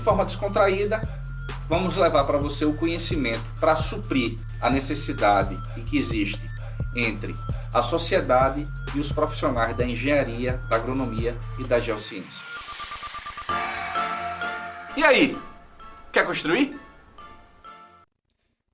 forma descontraída, vamos levar para você o conhecimento para suprir a necessidade que existe entre a sociedade e os profissionais da engenharia, da agronomia e da geociência. E aí, quer construir?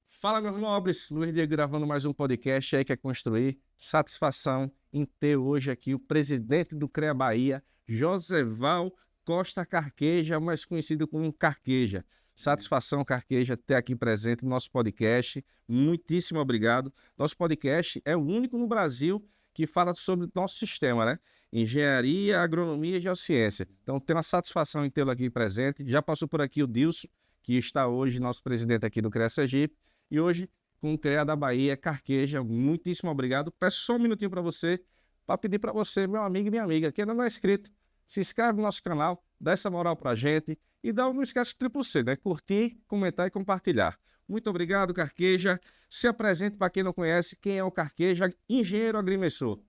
Fala, meus nobres, Luiz Diego gravando mais um podcast aí, quer construir. Satisfação em ter hoje aqui o presidente do CREA Bahia, Joseval Costa Carqueja, mais conhecido como Carqueja. Satisfação, Carqueja, ter aqui presente no nosso podcast. Muitíssimo obrigado. Nosso podcast é o único no Brasil que fala sobre o nosso sistema, né? Engenharia, agronomia e geociência. Então, tenho uma satisfação em tê-lo aqui presente. Já passou por aqui o Dilson, que está hoje nosso presidente aqui do CREA Sergipe. E hoje, com o CREA da Bahia, Carqueja, muitíssimo obrigado. Peço só um minutinho para você, para pedir para você, meu amigo e minha amiga, que ainda não é inscrito, se inscreve no nosso canal, dá essa moral para a gente e não esquece do triplo C, né? Curtir, comentar e compartilhar. Muito obrigado, Carqueja. Se apresente para quem não conhece, quem é o Carqueja, engenheiro agrimensor.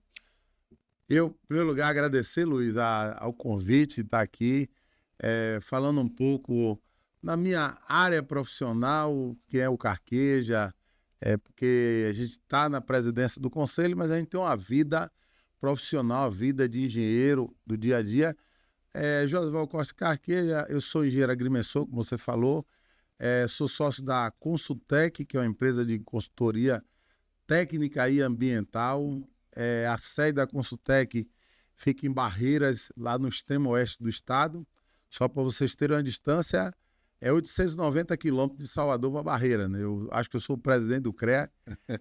Eu, em primeiro lugar, agradecer, Luiz, ao convite de estar aqui, falando um pouco na minha área profissional, que é o Carqueja, porque a gente está na presidência do conselho, mas a gente tem uma vida profissional, a vida de engenheiro do dia a dia. Joseval Costa Carqueja, eu sou engenheiro agrimensor, como você falou, sou sócio da Consultec, que é uma empresa de consultoria técnica e ambiental. A sede da Consultec fica em Barreiras, lá no extremo oeste do estado. Só para vocês terem uma distância, 890 quilômetros de Salvador para Barreira, né? Eu acho que eu sou o presidente do CREA,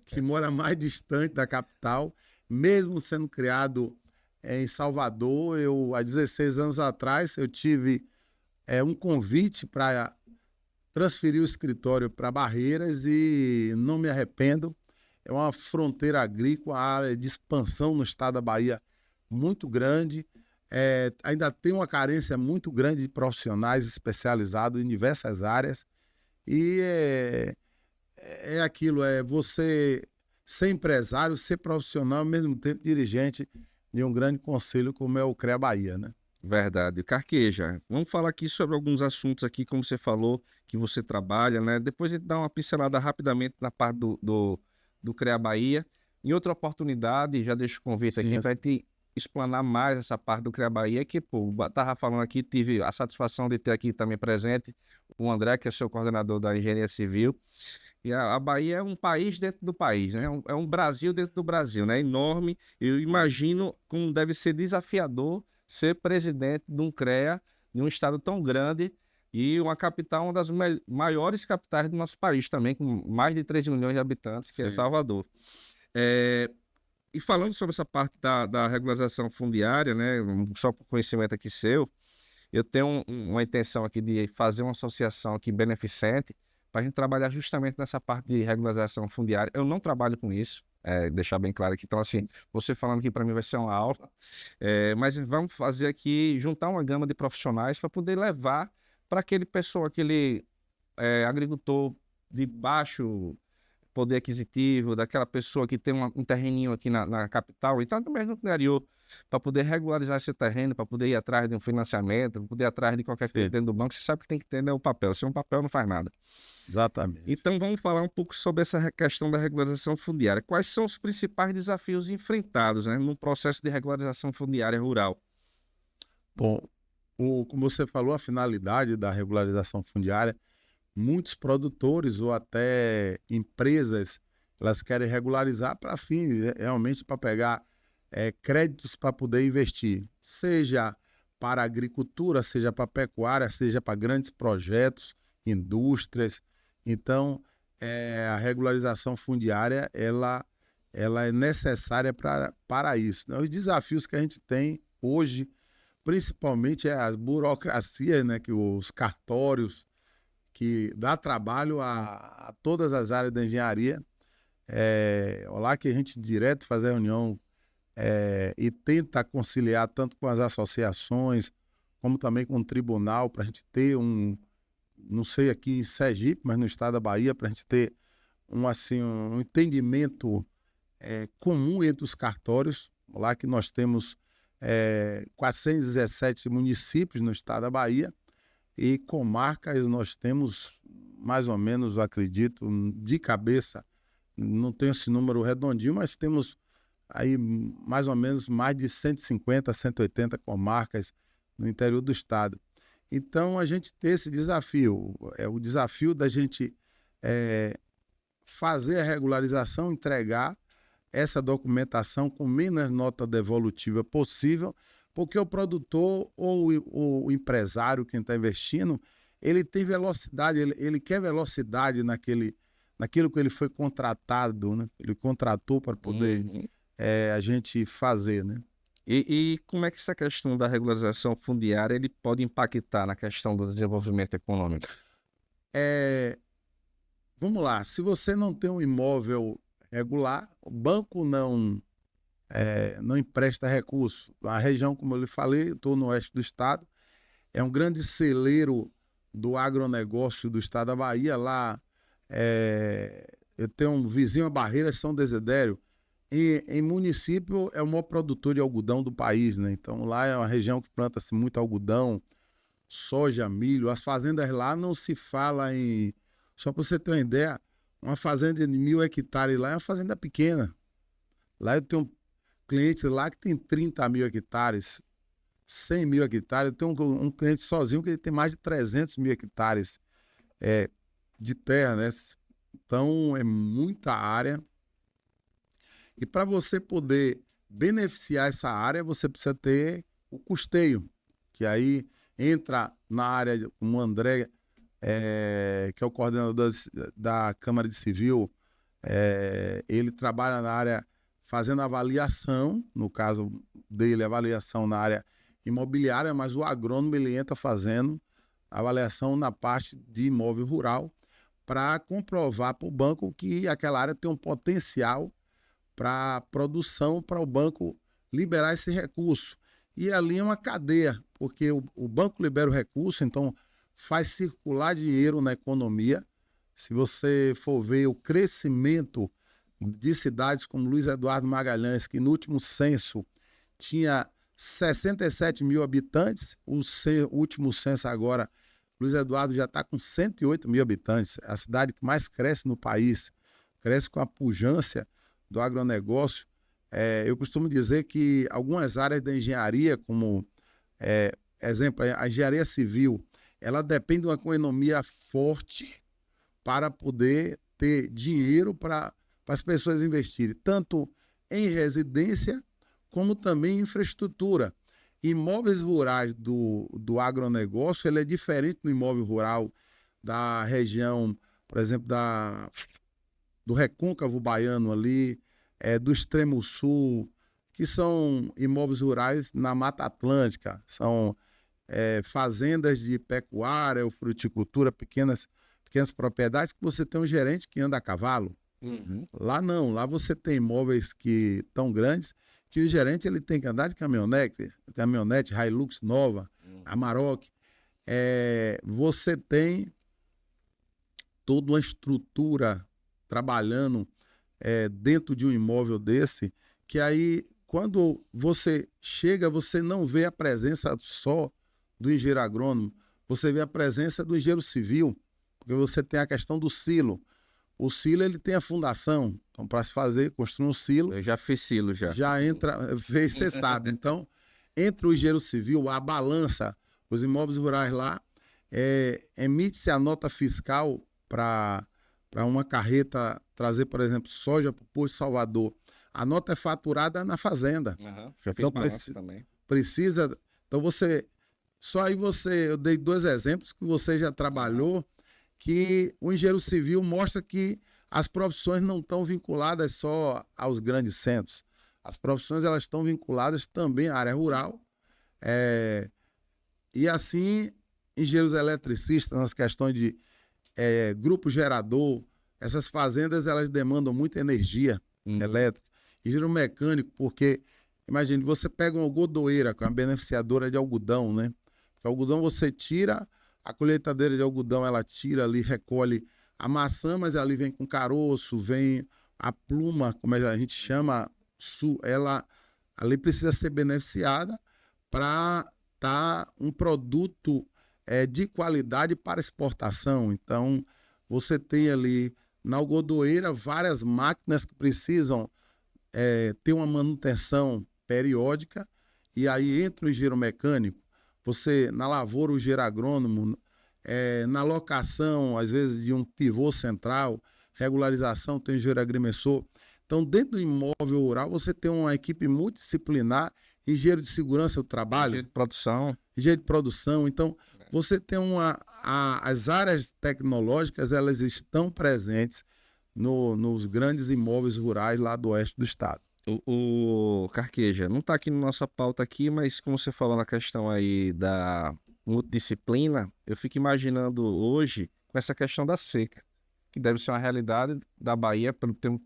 que mora mais distante da capital. Mesmo sendo criado em Salvador, há 16 anos atrás, eu tive um convite para transferir o escritório para Barreiras e não me arrependo. É uma fronteira agrícola, a área de expansão no estado da Bahia muito grande. Ainda tem uma carência muito grande de profissionais especializados em diversas áreas. E é aquilo, você ser empresário, ser profissional, ao mesmo tempo dirigente de um grande conselho como é o CREA Bahia, né? Verdade. Carqueja, vamos falar aqui sobre alguns assuntos aqui, como você falou, que você trabalha, né? Depois a gente dá uma pincelada rapidamente na parte do CREA Bahia. Em outra oportunidade, já deixo o convite aqui para te explanar mais essa parte do CREA Bahia, que, pô, estava falando aqui, tive a satisfação de ter aqui também presente o André, que é o seu coordenador da Engenharia Civil. E a Bahia é um país dentro do país, né? É um Brasil dentro do Brasil, né? Enorme. Eu imagino como deve ser desafiador ser presidente de um CREA, de um estado tão grande e uma capital, uma das maiores capitais do nosso país também, com mais de 3 milhões de habitantes, que é Salvador. E falando sobre essa parte da regularização fundiária, né, só por conhecimento aqui seu, eu tenho uma intenção aqui de fazer uma associação aqui beneficente para a gente trabalhar justamente nessa parte de regularização fundiária. Eu não trabalho com isso, deixar bem claro aqui. Então, assim, você falando aqui para mim vai ser uma aula, mas vamos fazer aqui, juntar uma gama de profissionais para poder levar para aquele pessoa, aquele agricultor de baixo poder aquisitivo, daquela pessoa que tem um terreninho aqui na capital, então também no interior, para poder regularizar esse terreno, para poder ir atrás de um financiamento, para poder ir atrás de qualquer coisa dentro do banco. Você sabe que tem que ter, né, o papel. Sem um papel não faz nada. Exatamente. Então vamos falar um pouco sobre essa questão da regularização fundiária. Quais são os principais desafios enfrentados, né, no processo de regularização fundiária rural? Bom, como você falou, a finalidade da regularização fundiária, muitos produtores ou até empresas, elas querem regularizar para fins, realmente para pegar créditos para poder investir, seja para a agricultura, seja para a pecuária, seja para grandes projetos, indústrias. Então, a regularização fundiária, ela é necessária para isso, né? Os desafios que a gente tem hoje, principalmente a burocracia, né, que os cartórios, que dá trabalho a todas as áreas da engenharia. Lá que a gente direto faz a reunião e tenta conciliar tanto com as associações, como também com o tribunal, para a gente ter não sei aqui em Sergipe, mas no estado da Bahia, para a gente ter um entendimento comum entre os cartórios. Lá que nós temos 417 municípios no estado da Bahia, E comarcas nós temos mais ou menos, acredito, de cabeça, não tenho esse número redondinho, mas temos aí mais ou menos mais de 150, 180 comarcas no interior do estado. Então a gente tem esse desafio, é o desafio da gente fazer a regularização, entregar essa documentação com menos nota devolutiva possível, porque o produtor ou o empresário, quem está investindo, ele tem velocidade, ele quer velocidade naquilo que ele foi contratado, né? Ele contratou para poder a gente fazer, né? E como é que essa questão da regularização fundiária ele pode impactar na questão do desenvolvimento econômico? Vamos lá, se você não tem um imóvel regular, o banco não empresta recurso. A região, como eu lhe falei, estou no oeste do estado, é um grande celeiro do agronegócio do estado da Bahia. Lá eu tenho um vizinho a Barreiras, São Desidério, e em município é o maior produtor de algodão do país, né? Então lá é uma região que planta-se muito algodão, soja, milho. As fazendas lá não se fala em... Só para você ter uma ideia, uma fazenda de 1.000 hectares lá é uma fazenda pequena. Lá eu tenho clientes lá que tem 30.000 hectares, 100.000 hectares. Eu tenho um cliente sozinho que ele tem mais de 300.000 hectares de terra, né? Então é muita área. E para você poder beneficiar essa área, você precisa ter o custeio, que aí entra na área, como o André, que é o coordenador da Câmara de Civil, ele trabalha na área fazendo avaliação, no caso dele, avaliação na área imobiliária, mas o agrônomo ele entra fazendo avaliação na parte de imóvel rural para comprovar para o banco que aquela área tem um potencial para produção, para o banco liberar esse recurso. E ali é uma cadeia, porque o banco libera o recurso, então faz circular dinheiro na economia. Se você for ver o crescimento de cidades como Luiz Eduardo Magalhães, que no último censo tinha 67.000 habitantes, o último censo agora, Luiz Eduardo já está com 108.000 habitantes, é a cidade que mais cresce no país, cresce com a pujança do agronegócio. Eu costumo dizer que algumas áreas da engenharia, como, exemplo, a engenharia civil, ela depende de uma economia forte para poder ter dinheiro para as pessoas investirem, tanto em residência, como também em infraestrutura. Imóveis rurais do agronegócio, ele é diferente do imóvel rural da região, por exemplo, do Recôncavo Baiano ali, do Extremo Sul, que são imóveis rurais na Mata Atlântica, são fazendas de pecuária ou fruticultura, pequenas propriedades que você tem um gerente que anda a cavalo. Lá não, lá você tem imóveis que tão grandes que o gerente ele tem que andar de caminhonete Hilux nova, Amarok. Você tem toda uma estrutura trabalhando dentro de um imóvel desse, que aí quando você chega, você não vê a presença só do engenheiro agrônomo, você vê a presença do engenheiro civil, porque você tem a questão do silo. O silo ele tem a fundação, então para se construir um silo... Eu já fiz silo, já. Já entra, você sabe. Então, entre o engenheiro civil, a balança, os imóveis rurais lá, emite-se a nota fiscal para uma carreta trazer, por exemplo, soja para o Porto de Salvador. A nota é faturada na fazenda. Já fiz balança também. Precisa... Então, eu dei 2 exemplos que você já trabalhou, que o engenheiro civil mostra que as profissões não estão vinculadas só aos grandes centros. As profissões elas estão vinculadas também à área rural. E assim, engenheiros eletricistas, nas questões de grupo gerador, essas fazendas elas demandam muita energia elétrica. Engenheiro mecânico, porque, imagine, você pega uma algodoeira, que é uma beneficiadora de algodão, né? Porque algodão você tira, a colheitadeira de algodão ela tira ali, recolhe a maçã, mas ali vem com caroço, vem a pluma, como a gente chama, ela ali precisa ser beneficiada para estar um produto de qualidade para exportação. Então, você tem ali na algodoeira várias máquinas que precisam ter uma manutenção periódica, e aí entra o engenheiro mecânico, você na lavoura o engenheiro agrônomo, na locação, às vezes, de um pivô central, regularização, tem o engenheiro agrimensor. Então, dentro do imóvel rural, você tem uma equipe multidisciplinar, engenheiro de segurança do trabalho, engenheiro de produção. Então, você tem as áreas tecnológicas, elas estão presentes nos grandes imóveis rurais lá do oeste do estado. O Carqueja, não está aqui na nossa pauta aqui, mas como você falou na questão aí da multidisciplina, eu fico imaginando hoje com essa questão da seca, que deve ser uma realidade da Bahia, pelo ter um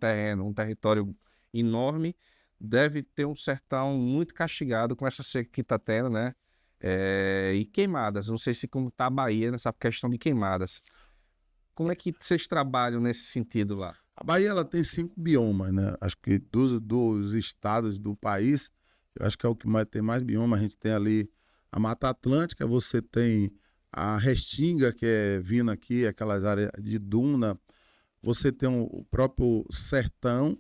território enorme, deve ter um sertão muito castigado com essa seca que está tendo, né? E queimadas, não sei se como está a Bahia nessa questão de queimadas. Como é que vocês trabalham nesse sentido lá? A Bahia ela tem 5 biomas, né? Acho que dos estados do país, eu acho que é o que tem mais bioma. A gente tem ali a Mata Atlântica, você tem a Restinga, que é vindo aqui, aquelas áreas de duna, você tem o próprio sertão,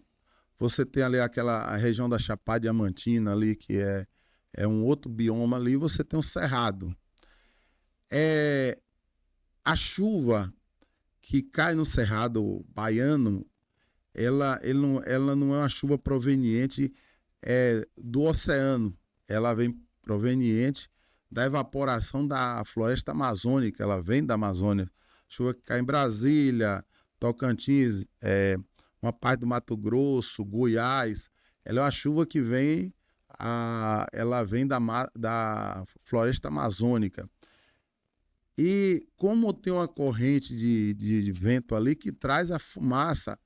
você tem ali a região da Chapada Diamantina ali, que é um outro bioma ali, você tem o Cerrado. A chuva que cai no Cerrado baiano, ela não é uma chuva proveniente do oceano, ela vem proveniente da evaporação da floresta amazônica, ela vem da Amazônia. Chuva que cai em Brasília, Tocantins, uma parte do Mato Grosso, Goiás, ela é uma chuva que ela vem da floresta amazônica. E como tem uma corrente de vento ali que traz a fumaça,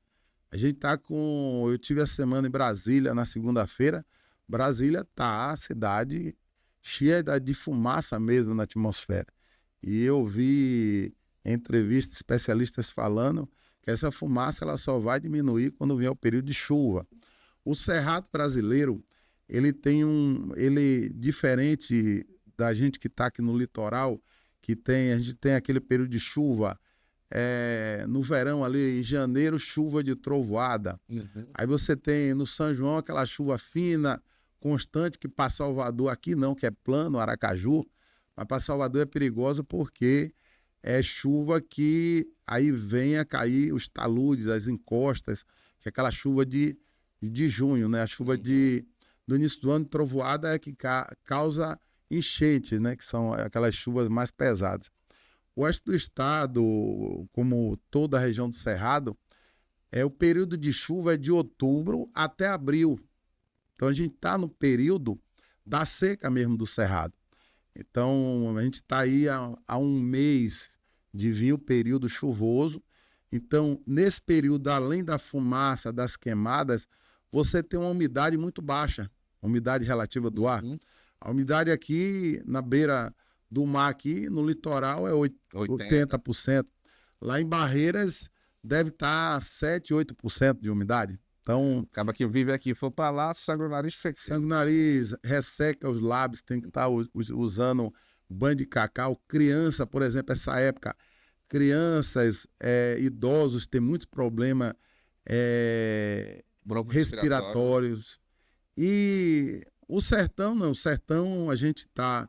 a gente tá eu tive a semana em Brasília na segunda-feira. Brasília tá a cidade cheia de fumaça mesmo na atmosfera. E eu vi em entrevista especialistas falando que essa fumaça ela só vai diminuir quando vier o período de chuva. O Cerrado brasileiro, ele diferente da gente que está aqui no litoral, a gente tem aquele período de chuva, no verão ali, em janeiro, chuva de trovoada. Uhum. Aí você tem no São João aquela chuva fina, constante, que para Salvador, aqui não, que é plano, Aracaju, mas para Salvador é perigosa porque é chuva que aí vem a cair os taludes, as encostas, que é aquela chuva de junho, né? A chuva do início do ano, trovoada, é que causa enchente, né? Que são aquelas chuvas mais pesadas. O oeste do estado, como toda a região do Cerrado, o período de chuva é de outubro até abril. Então a gente está no período da seca mesmo do Cerrado. Então a gente está aí há um mês de vir o período chuvoso. Então, nesse período, além da fumaça, das queimadas, você tem uma umidade muito baixa, umidade relativa do ar. A umidade aqui na beira do mar, aqui no litoral, é 80%. Lá em Barreiras deve estar 7%, 8% de umidade. Então, acaba que vive aqui, for para lá, sangue no nariz seca. Sangue no nariz, resseca os lábios, tem que estar usando banho de cacau. Criança, por exemplo, essa época, crianças, idosos têm muitos problemas respiratórios. E o sertão não, o sertão a gente está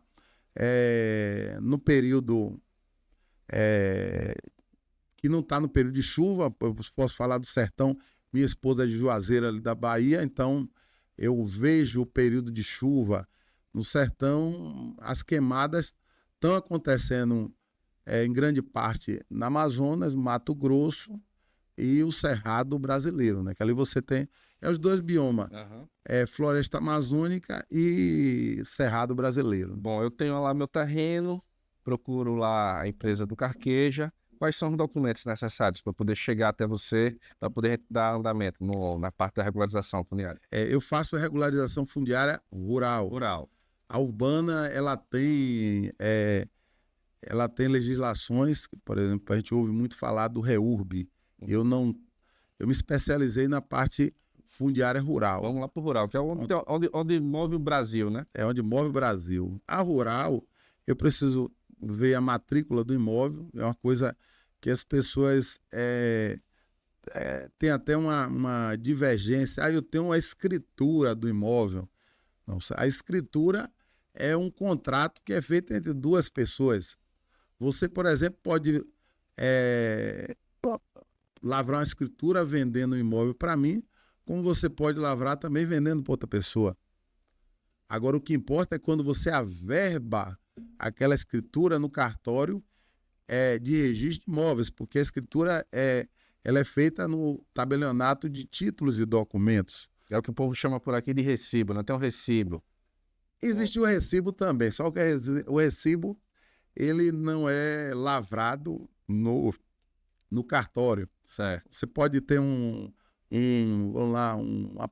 no período que não está no período de chuva. Eu posso falar do sertão. Minha esposa é de Juazeiro, ali da Bahia, então eu vejo o período de chuva no sertão. As queimadas estão acontecendo em grande parte na Amazonas, Mato Grosso e o Cerrado brasileiro, né? Que ali você tem os dois biomas, floresta amazônica e Cerrado brasileiro. Bom, eu tenho lá meu terreno, procuro lá a empresa do Carqueja. Quais são os documentos necessários para poder chegar até você, para poder dar andamento na parte da regularização fundiária? Eu faço a regularização fundiária rural. A urbana, ela tem legislações, por exemplo, a gente ouve muito falar do REURB. Eu me especializei na parte fundiária rural. Vamos lá para o rural, que é onde move o Brasil, né? É onde move o Brasil. A rural, eu preciso ver a matrícula do imóvel, é uma coisa que as pessoas têm até uma divergência. Eu tenho a escritura do imóvel. Não, a escritura é um contrato que é feito entre duas pessoas. Você, por exemplo, pode lavrar uma escritura vendendo um imóvel para mim, como você pode lavrar também vendendo para outra pessoa. Agora, o que importa é quando você averba aquela escritura no cartório de registro de imóveis, porque a escritura ela é feita no tabelionato de títulos e documentos. É o que o povo chama por aqui de recibo, não tem um recibo. Existe o recibo também, só que o recibo ele não é lavrado no cartório. Certo. Você pode ter uma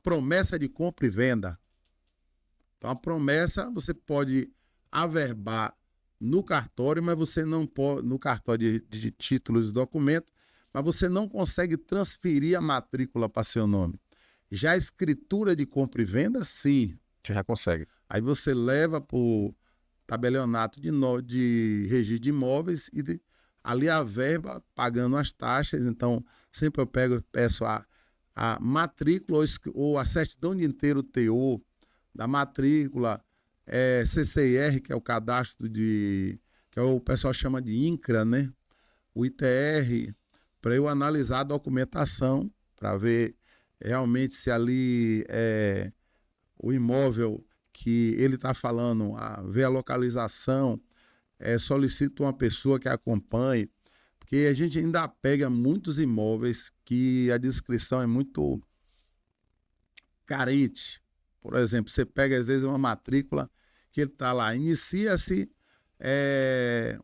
promessa de compra e venda. Então, a promessa você pode averbar no cartório, mas você não pode, no cartório de títulos e documentos, mas você não consegue transferir a matrícula para seu nome. Já a escritura de compra e venda, sim. Você já consegue. Aí você leva para o tabelionato de registro de imóveis e ali averba pagando as taxas. Então, sempre eu peço a matrícula ou a certidão de inteiro teor da matrícula, CCIR, que é o cadastro que o pessoal chama de INCRA, né? O ITR, para eu analisar a documentação, para ver realmente se ali o imóvel que ele está falando, ver a localização, solicito uma pessoa que acompanhe, porque a gente ainda pega muitos imóveis que a descrição é muito carente. Por exemplo, você pega às vezes uma matrícula que ele está lá, inicia-se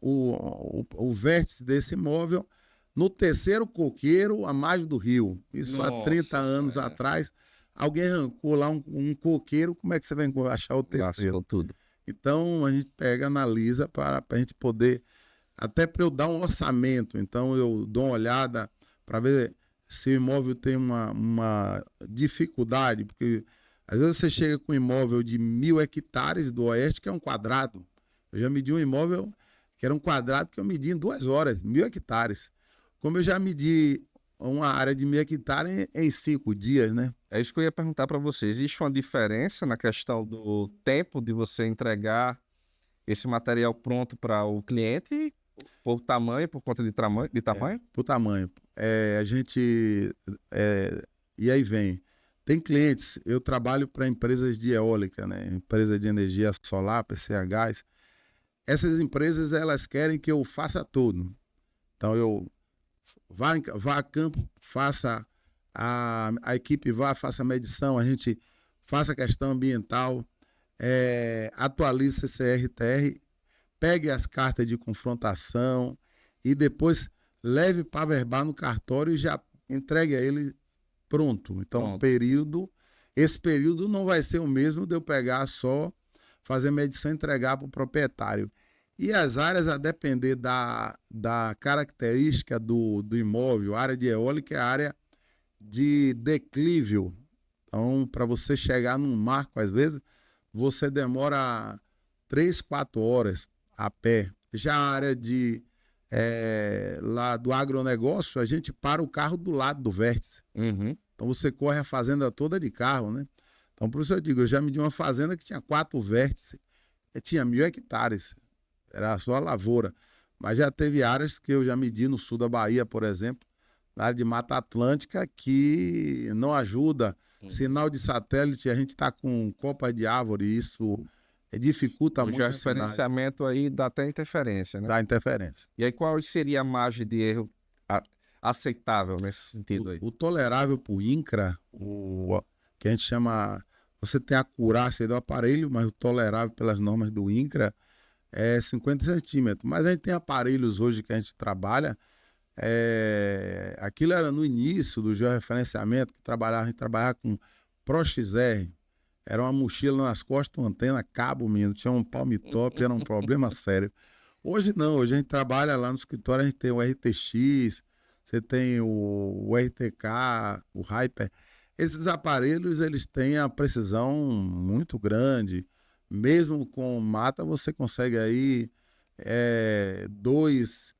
o vértice desse imóvel no terceiro coqueiro à margem do rio. Isso há 30 anos atrás. Alguém arrancou lá um coqueiro, como é que você vai achar o terceiro? Lascou tudo. Então, a gente pega, analisa para a gente poder, até para eu dar um orçamento. Então, eu dou uma olhada para ver se o imóvel tem uma dificuldade, porque às vezes você chega com um imóvel de 1.000 hectares do Oeste, que é um quadrado. Eu já medi um imóvel que era um quadrado que eu medi em 2 horas, 1.000 hectares. Como eu já medi uma área de 1.000 hectares em 5 dias, né? É isso que eu ia perguntar para você. Existe uma diferença na questão do tempo de você entregar esse material pronto para o cliente por tamanho, por conta de tamanho? Por tamanho. A gente... e aí vem. Tem clientes, eu trabalho para empresas de eólica, né? Empresa de energia solar, PCH Gás. Essas empresas, elas querem que eu faça tudo. Então, eu vá a campo, faça a equipe faça a medição, a gente faça a questão ambiental, atualize CCR-TR, pegue as cartas de confrontação e depois leve para averbar no cartório e já entregue a ele pronto. Então, esse período não vai ser o mesmo de eu pegar só, fazer medição e entregar para o proprietário. E as áreas, a depender da característica do imóvel, a área de eólica é a área de declívio. Então, para você chegar num marco, às vezes, você demora 3, 4 horas a pé. Já a área lá do agronegócio, a gente para o carro do lado do vértice. Uhum. Então, você corre a fazenda toda de carro, né? Então, por isso eu digo, eu já medi uma fazenda que tinha 4 vértices, tinha 1.000 hectares. Era só a lavoura. Mas já teve áreas que eu já medi no sul da Bahia, por exemplo, na área de Mata Atlântica, que não ajuda. Sinal de satélite, a gente está com copa de árvore, isso dificulta muito. O georreferenciamento aí dá até interferência, né? Dá interferência. E aí, qual seria a margem de erro aceitável nesse sentido aí? O tolerável para o INCRA, que a gente chama... Você tem a acurácia do aparelho, mas o tolerável pelas normas do INCRA é 50 centímetros. Mas a gente tem aparelhos hoje que a gente trabalha. Aquilo era no início do georreferenciamento, que a gente trabalhava com ProXR. Era uma mochila nas costas, uma antena, cabo, menino. Tinha um palm top, era um problema sério. Hoje não, hoje a gente trabalha lá no escritório, a gente tem o RTX, você tem o RTK, o Hyper. Esses aparelhos, eles têm a precisão muito grande. Mesmo com mata, você consegue aí 2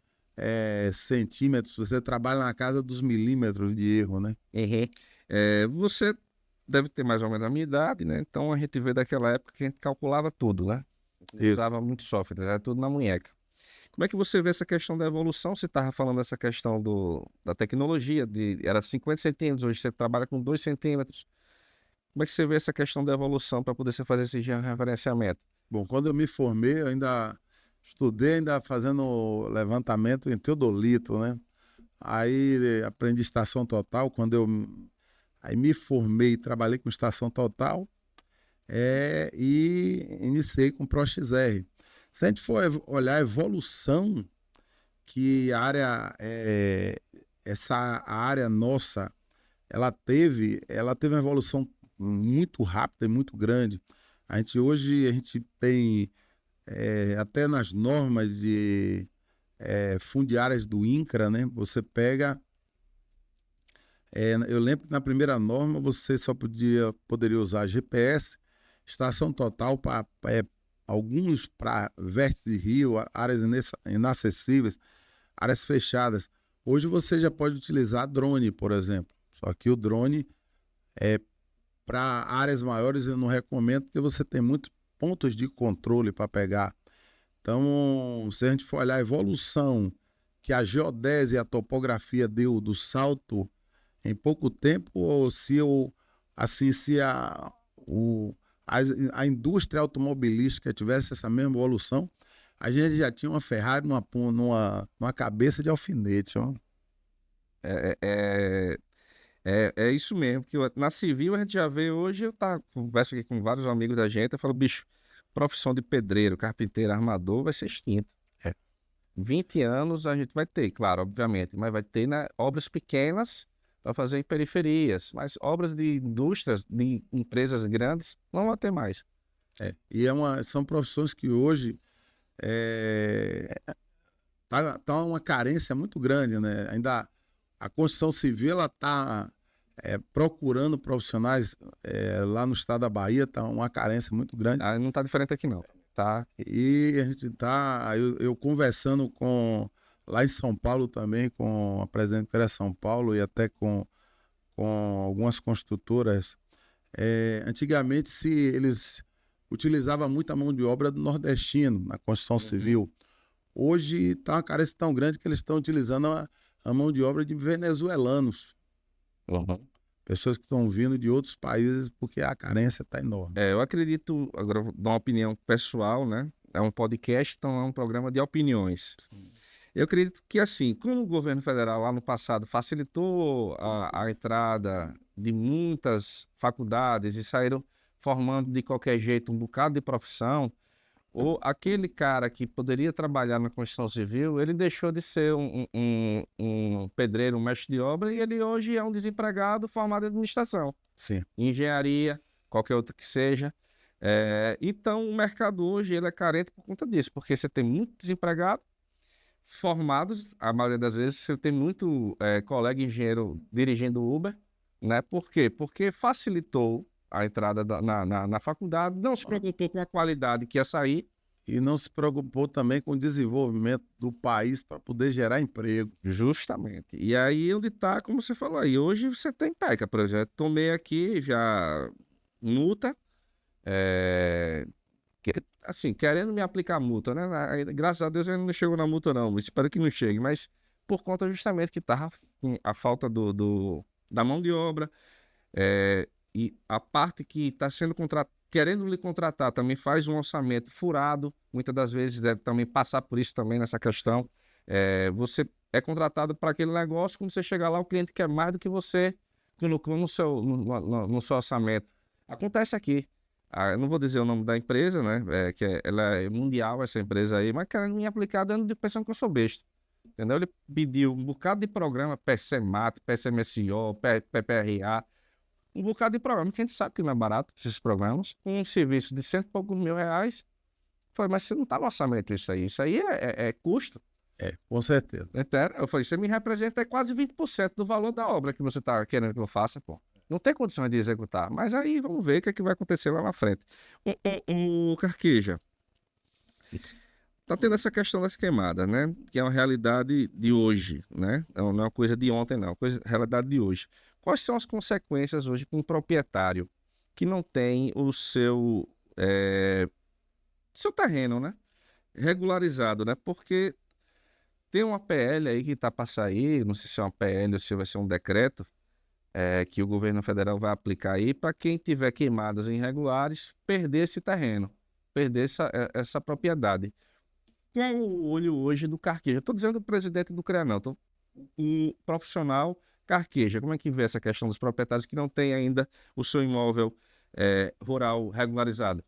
centímetros, você trabalha na casa dos milímetros de erro, né? Você deve ter mais ou menos a minha idade, né? Então a gente vê daquela época que a gente calculava tudo, né? Isso. Usava muito software, era tudo na munheca. Como é que você vê essa questão da evolução? Você estava falando dessa questão da tecnologia, era 50 centímetros, hoje você trabalha com 2 centímetros. Como é que você vê essa questão da evolução para poder você fazer esse referenciamento? Bom, quando eu me formei, eu ainda estudei, ainda fazendo levantamento em teodolito, né? Aí aprendi estação total. Quando eu aí me formei, trabalhei com estação total e iniciei com ProXR. Se a gente for olhar a evolução que a área nossa, ela teve uma evolução muito rápida e muito grande. Hoje a gente tem até nas normas de fundiárias do INCRA, né? Você pega, eu lembro que na primeira norma você só poderia usar GPS, estação total para alguns para vértices de rio, áreas inacessíveis, áreas fechadas. Hoje você já pode utilizar drone, por exemplo. Só que o drone para áreas maiores eu não recomendo, porque você tem muitos pontos de controle para pegar. Então, se a gente for olhar a evolução que a geodésia e a topografia deu do salto em pouco tempo, ou se a indústria automobilística tivesse essa mesma evolução, a gente já tinha uma Ferrari numa cabeça de alfinete. Ó. É isso mesmo, que na civil a gente já vê hoje, converso aqui com vários amigos da gente, eu falo, bicho, profissão de pedreiro, carpinteiro, armador vai ser extinto. 20 anos a gente vai ter, claro, obviamente, mas vai ter obras pequenas para fazer em periferias, mas obras de indústrias, de empresas grandes, não vai ter mais. São profissões que hoje tá uma carência muito grande, né? Ainda a construção civil ela está procurando profissionais lá no estado da Bahia, está uma carência muito grande. Não está diferente aqui não, tá? E a gente eu conversando lá em São Paulo também, com a presidente do CREA São Paulo e até com algumas construtoras. Antigamente eles utilizavam muita mão de obra do nordestino na construção civil. Hoje está uma carência tão grande que eles estão utilizando a mão de obra de venezuelanos. Pessoas que estão vindo de outros países porque a carência está enorme. Eu acredito, agora vou dar uma opinião pessoal, né? É um podcast, então é um programa de opiniões. Sim. Eu acredito que, assim, como o governo federal lá no passado facilitou a entrada de muitas faculdades e saíram formando de qualquer jeito um bocado de profissão, ou aquele cara que poderia trabalhar na construção civil, ele deixou de ser um pedreiro, um mestre de obra, e ele hoje é um desempregado formado em administração. Sim. Engenharia, qualquer outra que seja. Então, o mercado hoje ele é carente por conta disso, porque você tem muito desempregado, formados, a maioria das vezes você tem muito colega engenheiro dirigindo Uber, né? Por quê? Porque facilitou a entrada na faculdade, não se preocupou com a qualidade que ia sair. E não se preocupou também com o desenvolvimento do país para poder gerar emprego. Justamente. E aí onde está, como você falou aí, hoje você tem PECA, por exemplo. Tomei aqui já multa, assim, querendo me aplicar multa, né? Graças a Deus ainda não chegou na multa não, espero que não chegue, mas por conta justamente que estava com a falta da mão de obra, e a parte que está sendo querendo lhe contratar também faz um orçamento furado, muitas das vezes deve também passar por isso também nessa questão. Você é contratado para aquele negócio, quando você chegar lá o cliente quer mais do que você colocou no seu orçamento. Acontece aqui. Eu não vou dizer o nome da empresa, né? Ela é mundial, essa empresa aí, mas querendo me aplicar dando de pensando que eu sou besta. Entendeu? Ele pediu um bocado de programa, PCMAT, PCMSO, PPRA, um bocado de programa, que a gente sabe que não é barato, esses programas, um serviço de 100 e poucos mil reais. Falei, mas você não está no orçamento isso aí é custo. Com certeza. Entendeu? Eu falei, você me representa quase 20% do valor da obra que você está querendo que eu faça, pô. Não tem condições de executar, mas aí vamos ver o que vai acontecer lá na frente. O Carqueja, Tá tendo essa questão das queimadas, né? Que é uma realidade de hoje, né? Não é uma coisa de ontem, não. É uma realidade de hoje. Quais são as consequências hoje para um proprietário que não tem o seu terreno, né? Regularizado, né? Porque tem uma PL aí que tá para sair, não sei se é uma PL ou se vai ser um decreto, que o governo federal vai aplicar aí para quem tiver queimadas irregulares perder esse terreno, perder essa propriedade. Qual é o olho hoje do Carqueja? Estou dizendo do presidente do CREA, não. Um profissional Carqueja. Como é que vê essa questão dos proprietários que não têm ainda o seu imóvel rural regularizado?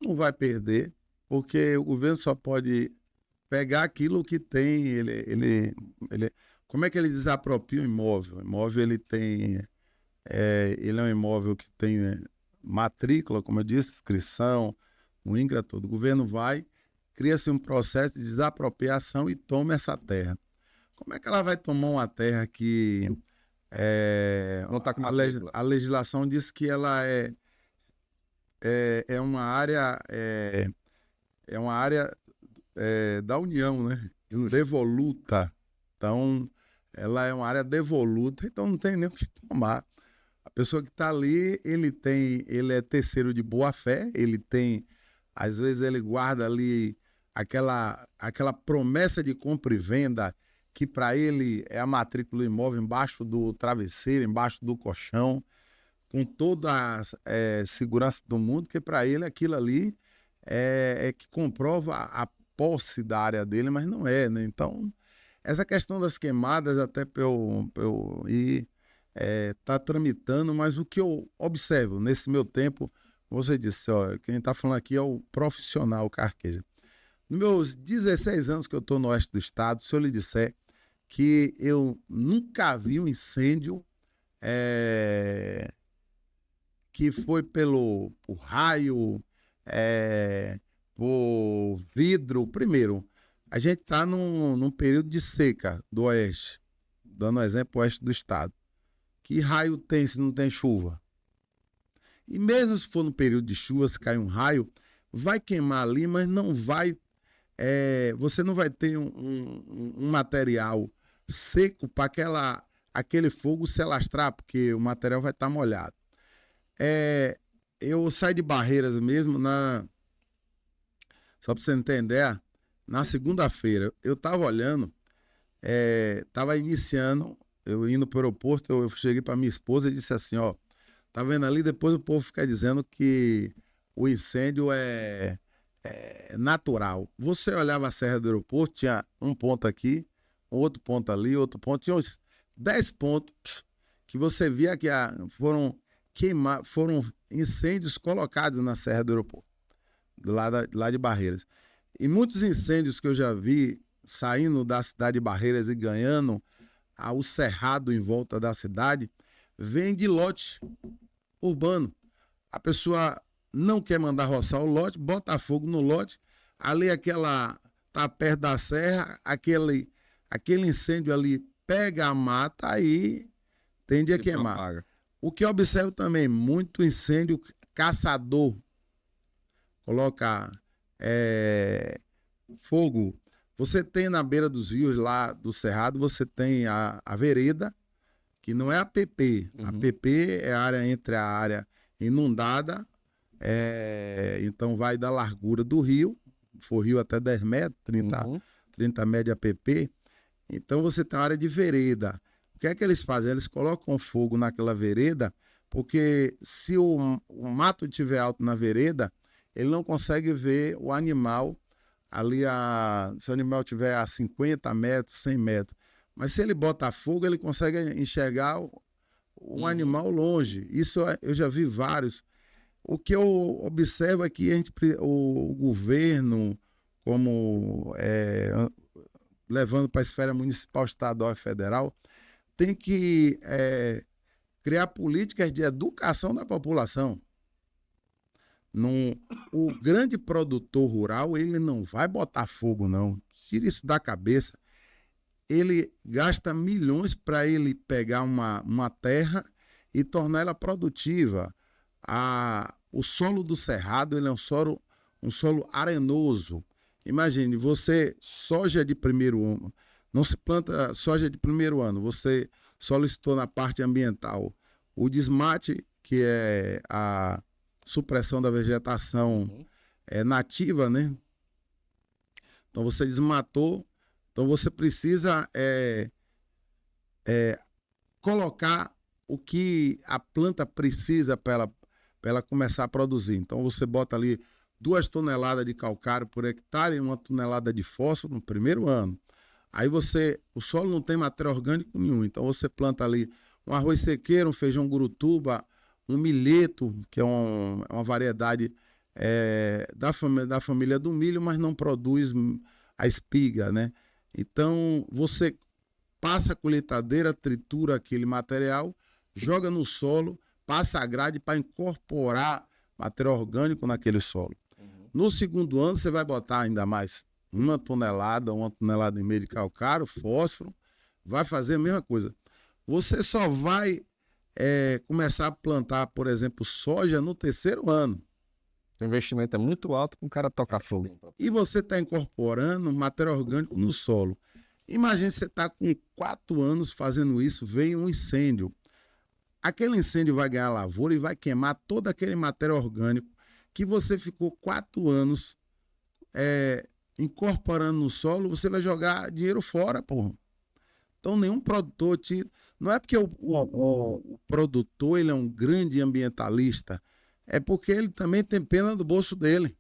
Não vai perder, porque o governo só pode pegar aquilo que tem. Como é que ele desapropria o imóvel? O imóvel ele é um imóvel que tem, né, matrícula, como eu disse, inscrição, o INCRA todo. O governo vai, cria-se um processo de desapropriação e toma essa terra. Como é que ela vai tomar uma terra que Não está com matrícula. a legislação diz que ela é uma área da União, né? Devoluta. Então, ela é uma área devoluta, então não tem nem o que tomar. A pessoa que está ali, ele é terceiro de boa-fé, às vezes ele guarda ali aquela promessa de compra e venda, que para ele é a matrícula do imóvel embaixo do travesseiro, embaixo do colchão, com toda a segurança do mundo, que para ele aquilo ali é que comprova a posse da área dele, mas não é, né? Então, essa questão das queimadas, até para eu ir, tá tramitando, mas o que eu observo nesse meu tempo, você disse, ó, quem está falando aqui é o profissional Carqueja. Nos meus 16 anos que eu estou no oeste do estado, se eu lhe disser que eu nunca vi um incêndio que foi por raio, por vidro. Primeiro, a gente está num período de seca do oeste, dando um exemplo, oeste do estado. Que raio tem se não tem chuva? E mesmo se for no período de chuva, se cair um raio, vai queimar ali, mas não vai... você não vai ter um material seco para aquele fogo se alastrar, porque o material vai estar molhado. Eu saio de Barreiras mesmo, só para você entender, na segunda-feira, eu estava olhando, estava iniciando, eu indo para o aeroporto, eu cheguei para minha esposa e disse assim, ó, tá vendo ali? Depois o povo fica dizendo que o incêndio é natural. Você olhava a serra do aeroporto, tinha um ponto aqui, outro ponto ali, outro ponto, tinha uns 10 pontos que você via que foram incêndios colocados na serra do aeroporto, lá de Barreiras. E muitos incêndios que eu já vi saindo da cidade de Barreiras e ganhando o cerrado em volta da cidade, vem de lote urbano. A pessoa não quer mandar roçar o lote, bota fogo no lote, ali tá perto da serra, aquele incêndio ali pega a mata, aí tende a queimar. Propaga. O que eu observo também, muito incêndio caçador, coloca fogo. Você tem na beira dos rios, lá do cerrado, você tem a vereda, que não é a PP. A PP é a área entre a área inundada, então vai da largura do rio, for rio até 10 metros, 30 metros de APP. Então você tem uma área de vereda. O que é que eles fazem? Eles colocam fogo naquela vereda, porque se o mato estiver alto na vereda, ele não consegue ver o animal ali, se o animal estiver a 50 metros, 100 metros. Mas se ele bota fogo, ele consegue enxergar o animal longe. Isso eu já vi vários. O que eu observo é que o governo, como levando para a esfera municipal, estadual e federal, tem que criar políticas de educação da população. O grande produtor rural, ele não vai botar fogo, não. Tira isso da cabeça. Ele gasta milhões para ele pegar uma terra e tornar ela produtiva. O solo do cerrado, ele é um solo arenoso. Imagine, você, soja de primeiro ano, não se planta soja de primeiro ano, você solicitou na parte ambiental o desmate, que é a supressão da vegetação nativa, né? Então você desmatou, então você precisa colocar o que a planta precisa para ela começar a produzir. Então você bota ali 2 toneladas de calcário por hectare e 1 tonelada de fósforo no primeiro ano. Aí o solo não tem matéria orgânica nenhuma, então você planta ali um arroz sequeiro, um feijão gurutuba, um milheto, que é uma variedade da família do milho, mas não produz a espiga, né? Então você passa a colheitadeira, tritura aquele material, joga no solo, passa a grade para incorporar matéria orgânica naquele solo. No segundo ano você vai botar ainda mais 1 tonelada, 1,5 tonelada de calcário, fósforo, vai fazer a mesma coisa. Você só vai começar a plantar, por exemplo, soja no terceiro ano. O investimento é muito alto para o cara tocar fogo. E você está incorporando matéria orgânica no solo. Imagine você está com 4 anos fazendo isso, vem um incêndio. Aquele incêndio vai ganhar lavoura e vai queimar toda aquele matéria orgânica que você ficou 4 anos incorporando no solo, você vai jogar dinheiro fora, porra. Então nenhum produtor tira. Não é porque o produtor ele é um grande ambientalista, é porque ele também tem pena do bolso dele.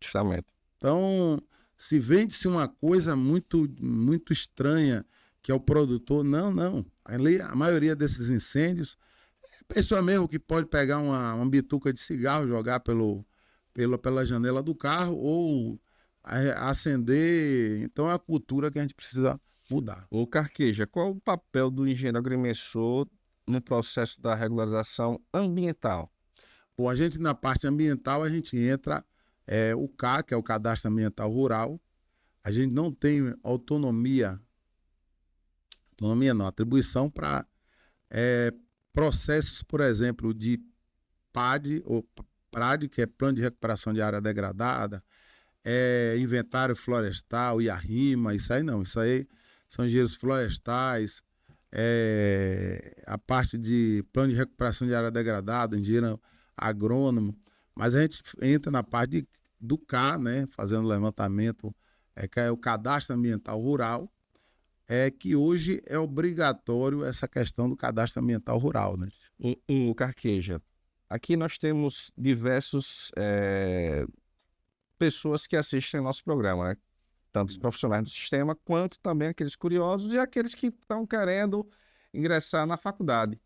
Justamente. Então, se vende-se uma coisa muito, muito estranha, que é o produtor, não. Ali, a maioria desses incêndios, é a pessoa mesmo que pode pegar uma bituca de cigarro, jogar pela janela do carro ou acender. Então, é a cultura que a gente precisa mudar. Ô Carqueja, qual o papel do engenheiro agrimensor no processo da regularização ambiental? Bom, a gente na parte ambiental, a gente entra o CA, que é o Cadastro Ambiental Rural. A gente não tem atribuição para processos, por exemplo, de PAD ou PRAD, que é Plano de Recuperação de Área Degradada, inventário florestal, IARIMA, isso aí não, isso aí são engenheiros florestais, a parte de plano de recuperação de área degradada, engenheiro agrônomo, mas a gente entra na parte do CA, né, fazendo levantamento, que é o Cadastro Ambiental Rural, que hoje é obrigatório essa questão do Cadastro Ambiental Rural, né? O Carqueja, aqui nós temos diversos pessoas que assistem ao nosso programa, né? Tanto os profissionais do sistema, quanto também aqueles curiosos e aqueles que estão querendo ingressar na faculdade.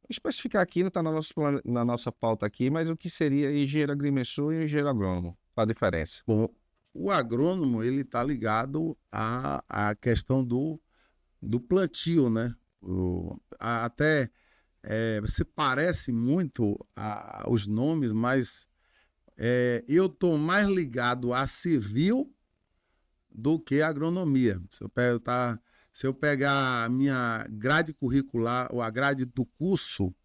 Vou especificar aqui, não está na nossa pauta aqui, mas o que seria engenheiro agrimensor e engenheiro agrônomo? Qual a diferença? Bom, o agrônomo ele está ligado à questão do plantio, né? Se parece muito os nomes, mas eu estou mais ligado a civil do que a agronomia. Se eu pegar a minha grade curricular ou a grade do curso,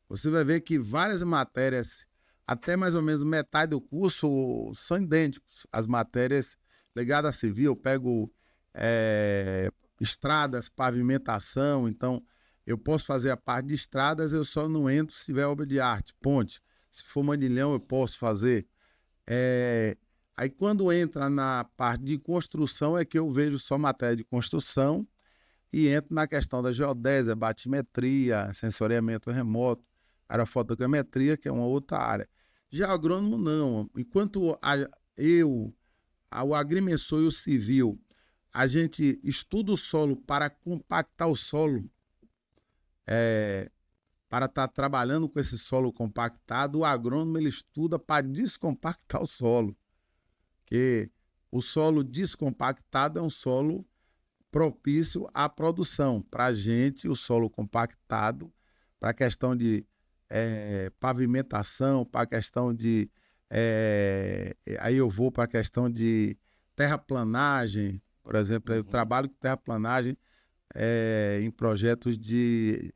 você vai ver que várias matérias, até mais ou menos metade do curso, são idênticos. As matérias ligadas a civil, eu pego estradas, pavimentação, então eu posso fazer a parte de estradas, eu só não entro se tiver obra de arte, ponte. Se for manilhão, eu posso fazer. Aí quando entra na parte de construção é que eu vejo só matéria de construção e entro na questão da geodésia, batimetria, sensoriamento remoto, aerofotogrametria, que é uma outra área. Já agrônomo não. Enquanto o agrimensor e o civil, a gente estuda o solo para compactar o solo, para estar trabalhando com esse solo compactado, o agrônomo ele estuda para descompactar o solo. Porque o solo descompactado é um solo propício à produção. Para a gente, o solo compactado, para a questão de pavimentação, para a questão de... aí eu vou para a questão de terraplanagem, por exemplo, eu trabalho com terraplanagem em projetos de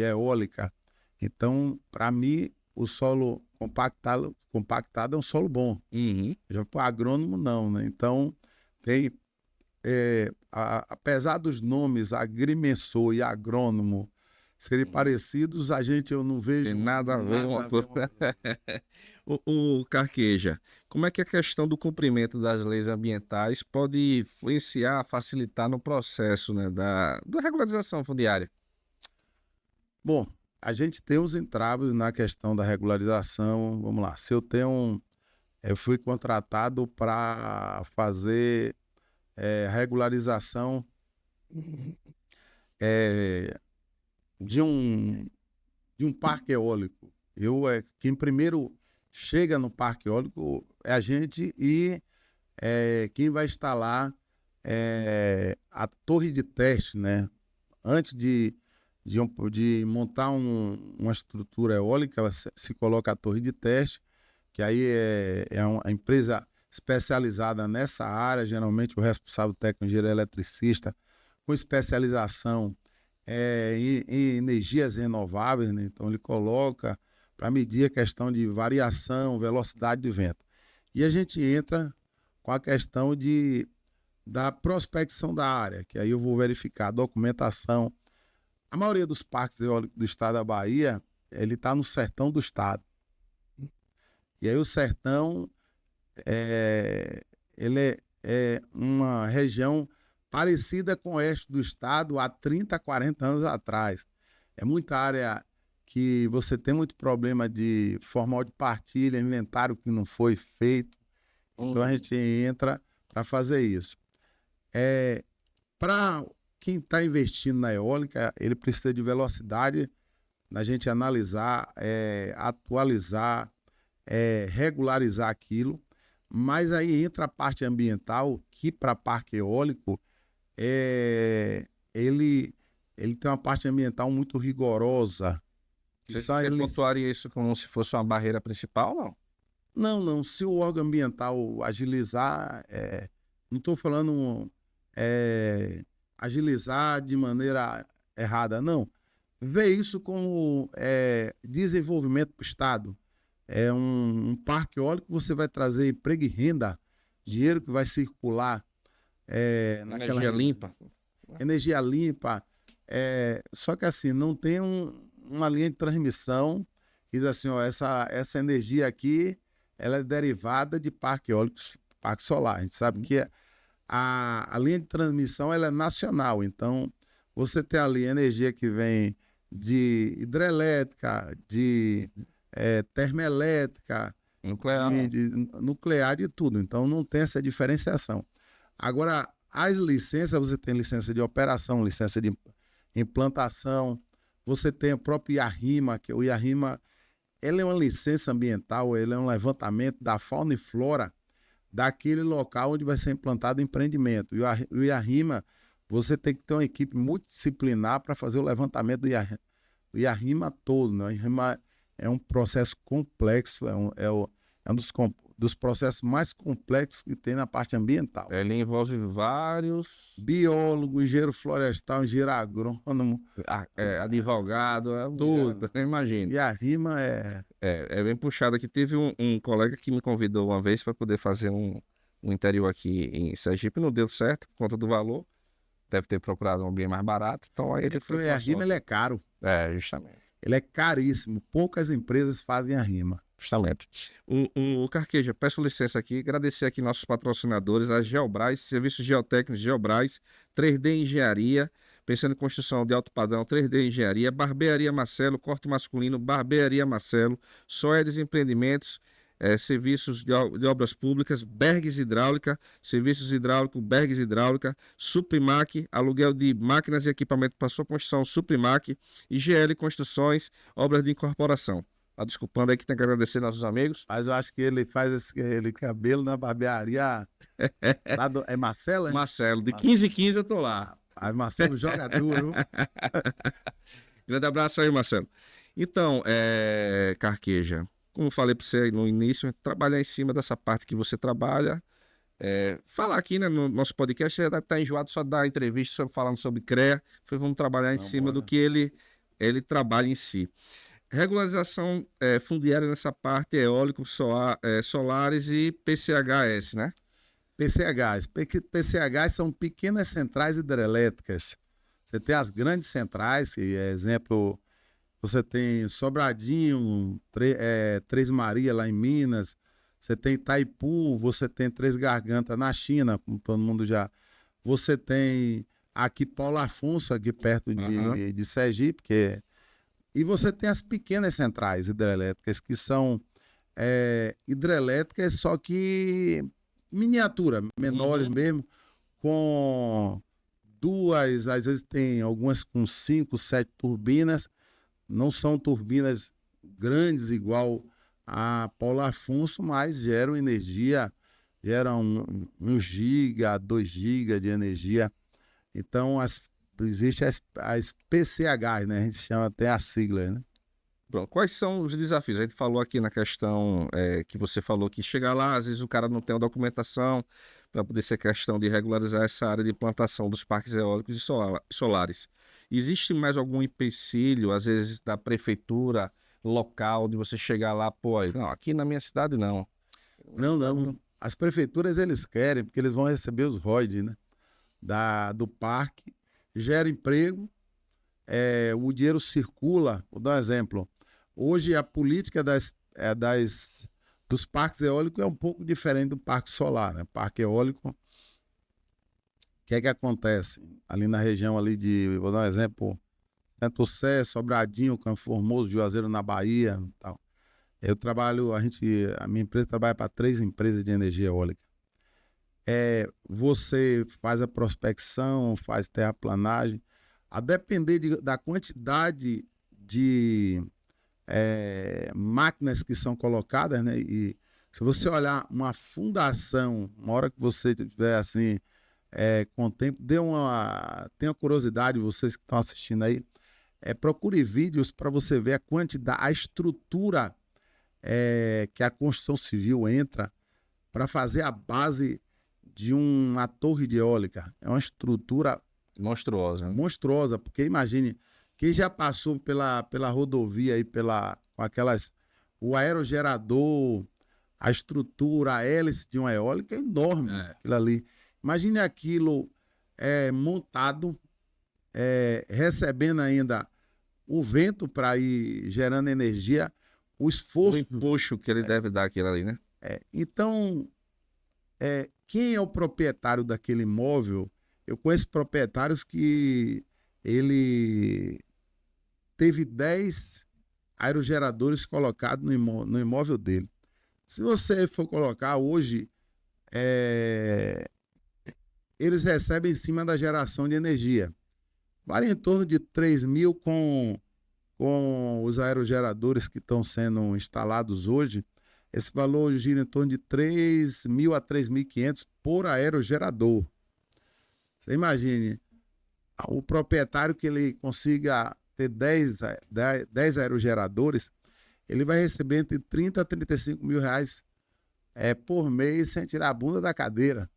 eólica. Então, para mim, o solo compactado é um solo bom. Uhum. Já para agrônomo, não, né? Então, tem, apesar dos nomes agrimensor e agrônomo serem parecidos, eu não vejo Tem nada a ver uma coisa. coisa. O Carqueja, como é que a questão do cumprimento das leis ambientais pode influenciar, facilitar no processo, né, da regularização fundiária? Bom, a gente tem os entraves na questão da regularização. Vamos lá, se eu fui contratado para fazer regularização de um parque eólico. Quem primeiro chega no parque eólico é a gente e quem vai instalar a torre de teste, né? Antes de montar uma estrutura eólica, se coloca a torre de teste, que aí é uma empresa especializada nessa área, geralmente o responsável técnico, engenheiro eletricista, com especialização em energias renováveis, né? Então ele coloca para medir a questão de variação, velocidade do vento. E a gente entra com a questão da prospecção da área, que aí eu vou verificar a documentação. A maioria dos parques eólicos do estado da Bahia, ele está no sertão do estado. E aí o sertão, ele é uma região parecida com o oeste do estado há 30, 40 anos atrás. É muita área que você tem muito problema de formal de partilha, inventário que não foi feito. Então a gente entra para fazer isso. Para quem está investindo na eólica, ele precisa de velocidade na gente analisar, atualizar, regularizar aquilo. Mas aí entra a parte ambiental, que para parque eólico, ele tem uma parte ambiental muito rigorosa. Você pontuaria isso como se fosse uma barreira principal, não? Não. Se o órgão ambiental agilizar, não estou falando agilizar de maneira errada, não. Vê isso como desenvolvimento para o Estado. É um parque eólico, você vai trazer emprego e renda, dinheiro que vai circular. Energia limpa. Energia limpa. Só que assim, não tem uma linha de transmissão que diz assim, ó, essa energia aqui, ela é derivada de parque eólico, parque solar. A gente sabe que a linha de transmissão ela é nacional, então você tem ali energia que vem de hidrelétrica, de termoelétrica, nuclear, de tudo. Então não tem essa diferenciação. Agora, as licenças, você tem licença de operação, licença de implantação, você tem o próprio IARIMA, que o IARIMA, ele é uma licença ambiental, ele é um levantamento da fauna e flora daquele local onde vai ser implantado o empreendimento. E o IARIMA, você tem que ter uma equipe multidisciplinar para fazer o levantamento do IARIMA todo, né? O IARIMA é um processo complexo, é um dos processos mais complexos que tem na parte ambiental. Ele envolve vários... biólogo, engenheiro florestal, engenheiro agrônomo. Advogado, tudo. Eu imagino. E a rima é bem puxado aqui. Teve um colega que me convidou uma vez para poder fazer um interior aqui em Sergipe. Não deu certo por conta do valor. Deve ter procurado um bem mais barato. Então aí ele foi. A rima ele é caro. Justamente. Ele é caríssimo. Poucas empresas fazem a rima. Justamente. O Carqueja, peço licença aqui, agradecer aqui nossos patrocinadores, a Geobras, Serviços Geotécnicos Geobras, 3D Engenharia, pensando em construção de alto padrão, 3D Engenharia, Barbearia Marcelo, corte masculino, Barbearia Marcelo, Soedes Empreendimentos, serviços de obras públicas, Bergs Hidráulica, serviços hidráulicos, Bergs Hidráulica, Suprimac, aluguel de máquinas e equipamento para sua construção, Suprimac, IGL Construções, obras de incorporação. Desculpando aí que tem que agradecer nossos amigos. Mas eu acho que ele faz aquele cabelo na barbearia. É Marcelo, hein? Marcelo, de 15 em 15 eu tô lá. Mas Marcelo joga duro. Grande abraço aí, Marcelo. Então, Carqueja, como falei para você no início, trabalhar em cima dessa parte que você trabalha. Falar aqui, né, no nosso podcast, você deve estar enjoado só de dar entrevista falando sobre CREA. Vamos trabalhar em cima do que ele trabalha em si. Regularização fundiária nessa parte, eólico, solares e PCHS, né? PCHs. PCHs são pequenas centrais hidrelétricas. Você tem as grandes centrais, que é exemplo, você tem Sobradinho, Três Marias lá em Minas, você tem Itaipu, você tem Três Gargantas na China, como todo mundo já. Você tem aqui Paulo Afonso, aqui perto de Sergipe, e você tem as pequenas centrais hidrelétricas, que são hidrelétricas, só que miniatura, menores mesmo, com duas, às vezes tem algumas com 5, 7 turbinas, não são turbinas grandes igual a Paulo Afonso, mas geram energia, geram 1 giga, 2 giga de energia. Então, existem as PCHs, né? A gente chama até a sigla, né? Bom, quais são os desafios? A gente falou aqui na questão que você falou que chegar lá, às vezes o cara não tem a documentação para poder ser questão de regularizar essa área de plantação dos parques eólicos e solares. Existe mais algum empecilho, às vezes, da prefeitura local, de você chegar lá, pô, não, aqui na minha cidade não. Não. As prefeituras, eles querem, porque eles vão receber os ROID, né? Do parque, gera emprego, o dinheiro circula. Vou dar um exemplo. Hoje a política dos parques eólicos é um pouco diferente do parque solar, né? Parque eólico, o que é que acontece? Ali na região ali vou dar um exemplo, Santo Sé, Sobradinho, Campo Formoso, Juazeiro na Bahia e tal. Eu trabalho, a minha empresa trabalha para 3 empresas de energia eólica. Você faz a prospecção, faz terraplanagem, a depender da quantidade de máquinas que são colocadas, né? E se você olhar uma fundação, uma hora que você tiver assim, com o tempo, tenha curiosidade, vocês que estão assistindo aí, procure vídeos para você ver a quantidade, a estrutura que a construção civil entra para fazer a base de uma torre de eólica. É uma estrutura monstruosa, né? Monstruosa, porque imagine, quem já passou pela rodovia aí, com aquelas, o aerogerador, a estrutura, a hélice de uma eólica é enorme, aquilo ali. Imagine aquilo montado, recebendo ainda o vento para ir gerando energia, o esforço. O empuxo que ele deve dar aquilo ali, né? Então, quem é o proprietário daquele imóvel? Eu conheço proprietários que ele teve 10 aerogeradores colocados no imóvel dele. Se você for colocar hoje, eles recebem em cima da geração de energia. Vale em torno de 3 mil com os aerogeradores que estão sendo instalados hoje. Esse valor gira em torno de 3 mil a 3.500 por aerogerador. Você imagine, o proprietário que ele consiga ter 10 aerogeradores, ele vai receber entre 30 a 35 mil reais por mês sem tirar a bunda da cadeira.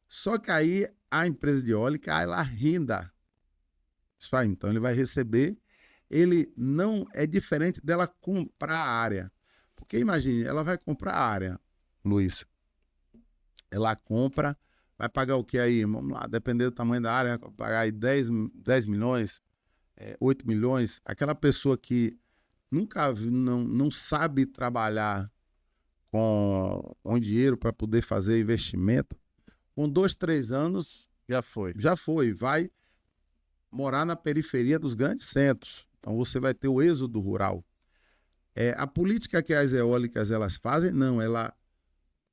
Só que aí a empresa de eólica, ela renda. Isso aí, então ele vai receber, ele não é diferente dela comprar a área. Porque imagine, ela vai comprar a área, Luiz. Ela compra, vai pagar o que aí? Vamos lá, dependendo do tamanho da área, vai pagar aí 10 milhões, 8 milhões. Aquela pessoa que nunca não sabe trabalhar com dinheiro para poder fazer investimento, com 2, 3 anos... Já foi. Vai morar na periferia dos grandes centros. Então você vai ter o êxodo rural. A política que as eólicas elas fazem, não, ela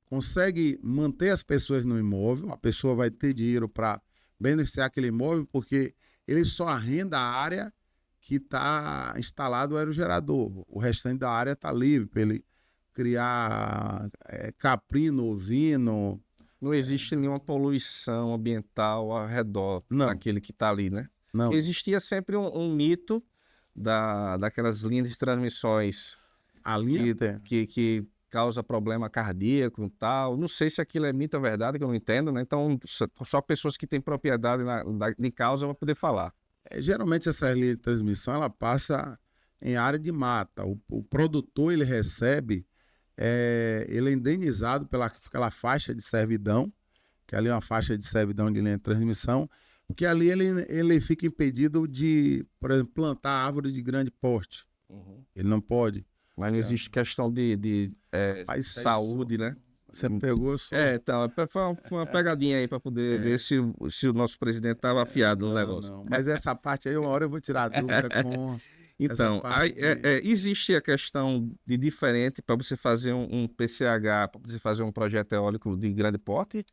consegue manter as pessoas no imóvel, a pessoa vai ter dinheiro para beneficiar aquele imóvel, porque ele só arrenda a área que está instalado o aerogerador. O restante da área está livre para ele criar caprino, ovino. Não existe nenhuma poluição ambiental ao redor daquele que está ali, né? Não. Existia sempre um mito daquelas linhas de transmissões que causa problema cardíaco e tal. Não sei se aquilo é mito ou verdade, que eu não entendo, né? Então, só pessoas que têm propriedade de causa vão poder falar. Geralmente essa linha de transmissão, ela passa em área de mata. O produtor ele recebe, ele é indenizado pela faixa de servidão, que ali é uma faixa de servidão de linha de transmissão, porque ali ele fica impedido de, por exemplo, plantar árvore de grande porte. Uhum. Ele não pode. Mas não existe questão de saúde, né? Você pegou só. Então, foi uma pegadinha aí para poder ver se o nosso presidente estava afiado no negócio. Não. Mas essa parte aí, uma hora eu vou tirar a dúvida com. Então, existe a questão de diferente para você fazer um PCH, para você fazer um projeto eólico de grande porte,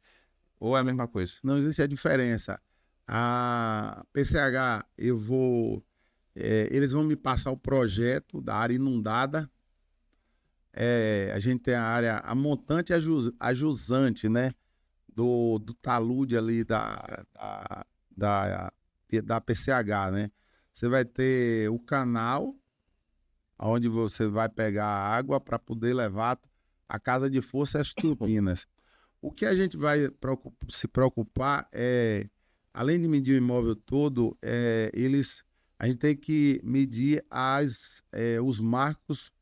ou é a mesma coisa? Não existe a diferença. A PCH, eles vão me passar o projeto da área inundada. A gente tem a área, a montante e a jusante, né? Do talude ali da PCH, né? Você vai ter o canal, onde você vai pegar a água para poder levar a casa de força e as turbinas. O que a gente vai se preocupar além de medir o imóvel todo, a gente tem que medir os marcos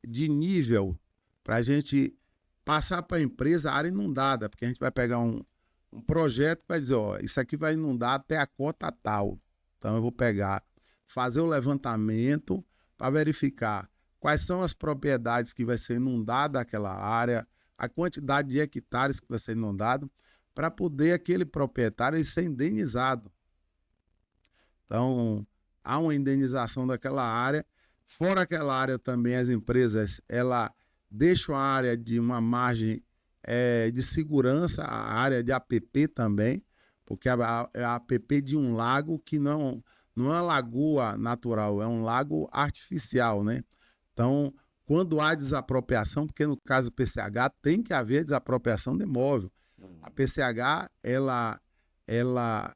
de nível para a gente passar para a empresa a área inundada, porque a gente vai pegar um projeto que vai dizer, ó, isso aqui vai inundar até a cota tal. Então eu vou fazer o levantamento para verificar quais são as propriedades que vai ser inundada aquela área, a quantidade de hectares que vai ser inundado, para poder aquele proprietário ser indenizado. Então, há uma indenização daquela área. Fora aquela área também, as empresas, ela deixam a área de uma margem de segurança, a área de APP também, porque é a APP de um lago que não é uma lagoa natural, é um lago artificial, né? Então, quando há desapropriação, porque no caso do PCH tem que haver desapropriação de imóvel. A PCH, ela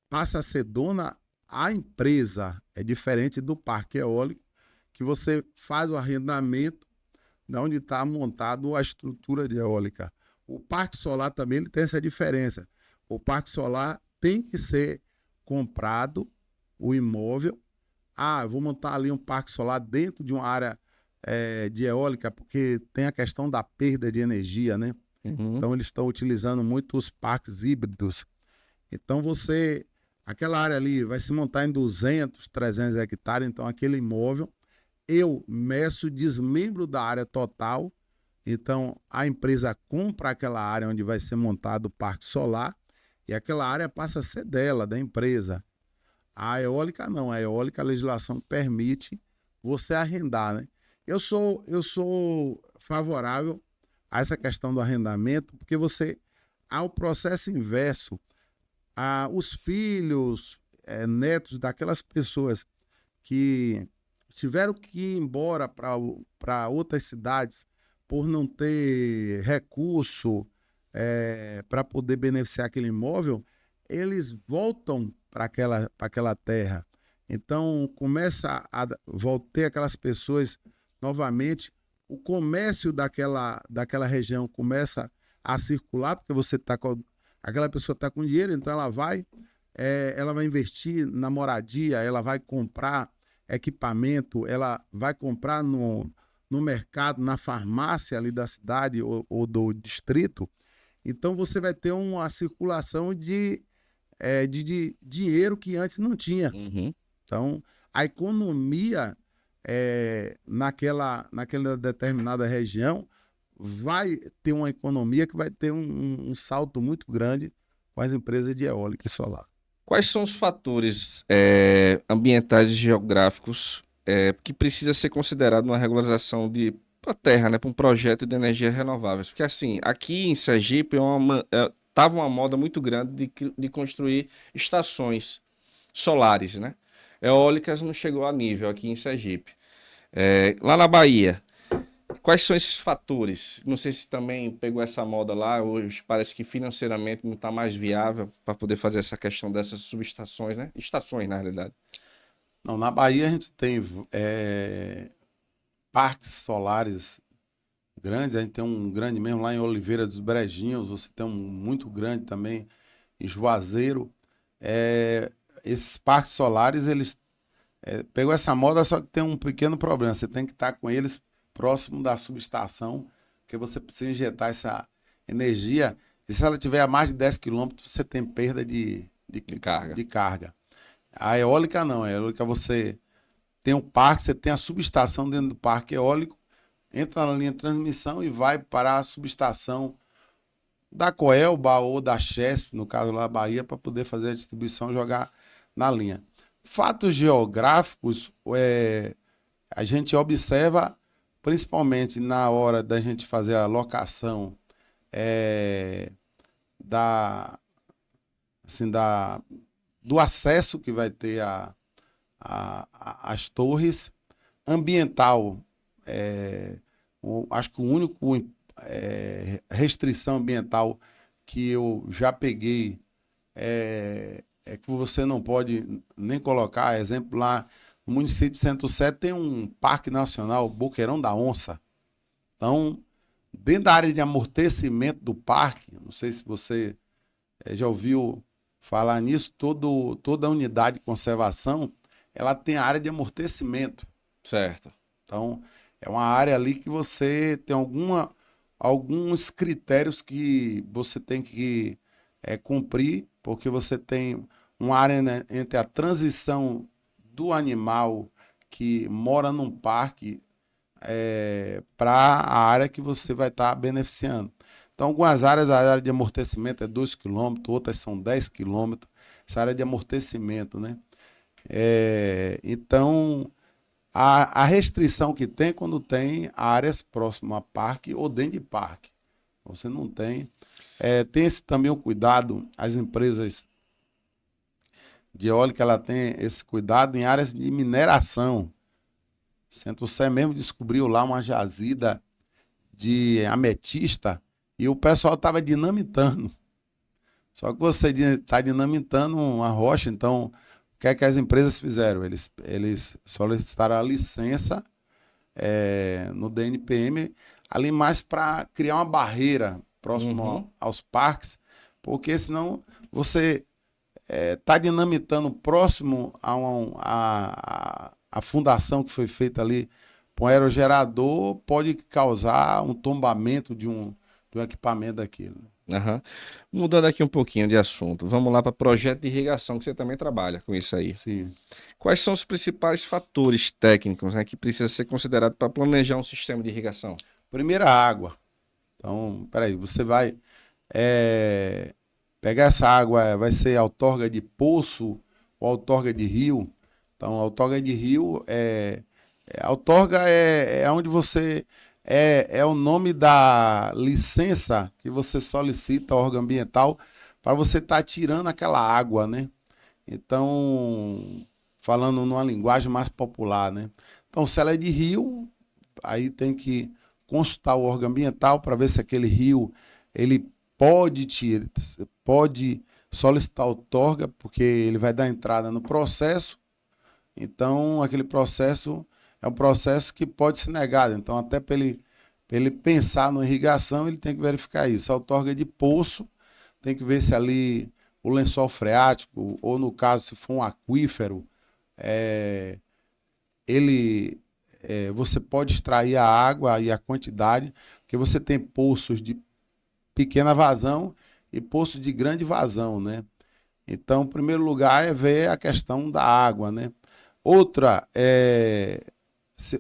passa a ser dona à empresa, é diferente do parque eólico, que você faz o arrendamento de onde está montado a estrutura de eólica. O parque solar também ele tem essa diferença. O parque solar tem que ser comprado, o imóvel. Eu vou montar ali um parque solar dentro de uma área de eólica, porque tem a questão da perda de energia, né? Uhum. Então, eles estão utilizando muito os parques híbridos. Então, aquela área ali vai se montar em 200, 300 hectares. Então, aquele imóvel, eu meço, desmembro da área total. Então, a empresa compra aquela área onde vai ser montado o parque solar e aquela área passa a ser dela, da empresa. A eólica não. A eólica, a legislação permite você arrendar, né? Eu sou favorável a essa questão do arrendamento, porque há o processo inverso. Os filhos, netos daquelas pessoas que tiveram que ir embora para outras cidades por não ter recurso para poder beneficiar aquele imóvel, eles voltam para aquela terra. Então, começa a ter aquelas pessoas novamente, o comércio daquela região começa a circular, porque aquela pessoa está com dinheiro, então ela vai investir na moradia, ela vai comprar equipamento, ela vai comprar no mercado, na farmácia ali da cidade ou do distrito. Então você vai ter uma circulação de dinheiro que antes não tinha. Uhum. Então, a economia naquela determinada região vai ter uma economia que vai ter um salto muito grande com as empresas de eólica e solar. Quais são os fatores ambientais e geográficos que precisa ser considerado numa regularização para a terra, né, para um projeto de energias renováveis? Porque assim, aqui em Sergipe estava uma moda muito grande de construir estações solares, né? Eólicas não chegou a nível aqui em Sergipe. Lá na Bahia, quais são esses fatores? Não sei se também pegou essa moda lá, hoje parece que financeiramente não está mais viável para poder fazer essa questão dessas subestações, né? Estações, na realidade. Não, na Bahia a gente tem parques solares grandes, a gente tem um grande mesmo lá em Oliveira dos Brejinhos, você tem um muito grande também em Juazeiro. Esses parques solares, eles pegou essa moda, só que tem um pequeno problema. Você tem que estar com eles próximo da subestação, porque você precisa injetar essa energia. E se ela tiver a mais de 10 quilômetros, você tem perda de carga. A eólica não. A eólica você tem um parque, você tem a subestação dentro do parque eólico, entra na linha de transmissão e vai para a subestação da Coelba ou da Chesf, no caso lá da Bahia, para poder fazer a distribuição e jogar na linha. Fatos geográficos, a gente observa principalmente na hora da gente fazer a locação do acesso que vai ter as torres, ambiental. Acho que o único restrição ambiental que eu já peguei é que você não pode nem colocar, exemplo, lá no município de Centro-Sé tem um parque nacional, Boqueirão da Onça. Então, dentro da área de amortecimento do parque, não sei se você já ouviu falar nisso, toda a unidade de conservação, ela tem a área de amortecimento. Certo. Então, é uma área ali que você tem alguns critérios que você tem que cumprir, porque você tem uma área, né, entre a transição do animal que mora num parque para a área que você vai estar beneficiando. Então, algumas áreas, a área de amortecimento é 2 km, outras são 10 km, essa área de amortecimento, né? Então, a restrição que tem quando tem áreas próximas a parque ou dentro de parque. Você não tem. Tem também o cuidado, as empresas de eólica, ela tem esse cuidado em áreas de mineração. Centro-Sé mesmo descobriu lá uma jazida de ametista e o pessoal estava dinamitando. Só que você está dinamitando uma rocha, então o que é que as empresas fizeram? Eles solicitaram a licença no DNPM ali mais para criar uma barreira próximo aos parques, porque senão você está dinamitando próximo a fundação que foi feita ali com um aerogerador, pode causar um tombamento de um equipamento daquilo. Uhum. Mudando aqui um pouquinho de assunto, vamos lá para projeto de irrigação, que você também trabalha com isso aí. Sim. Quais são os principais fatores técnicos, né, que precisa ser considerado para planejar um sistema de irrigação? Primeiro, a água. Então, peraí, você vai pegar essa água, vai ser outorga de poço ou outorga de rio. Então, a outorga de rio a outorga é onde você é o nome da licença que você solicita ao órgão ambiental para você estar tirando aquela água, né? Então, falando numa linguagem mais popular, né? Então, se ela é de rio, aí tem que consultar o órgão ambiental para ver se aquele rio ele pode solicitar outorga, porque ele vai dar entrada no processo. Então, aquele processo é um processo que pode ser negado. Então, até para ele pensar na irrigação, ele tem que verificar isso. A outorga de poço, tem que ver se ali o lençol freático, ou no caso, se for um aquífero, você pode extrair a água e a quantidade, porque você tem poços de pequena vazão e poços de grande vazão, né? Então, em primeiro lugar, é ver a questão da água, né? Outra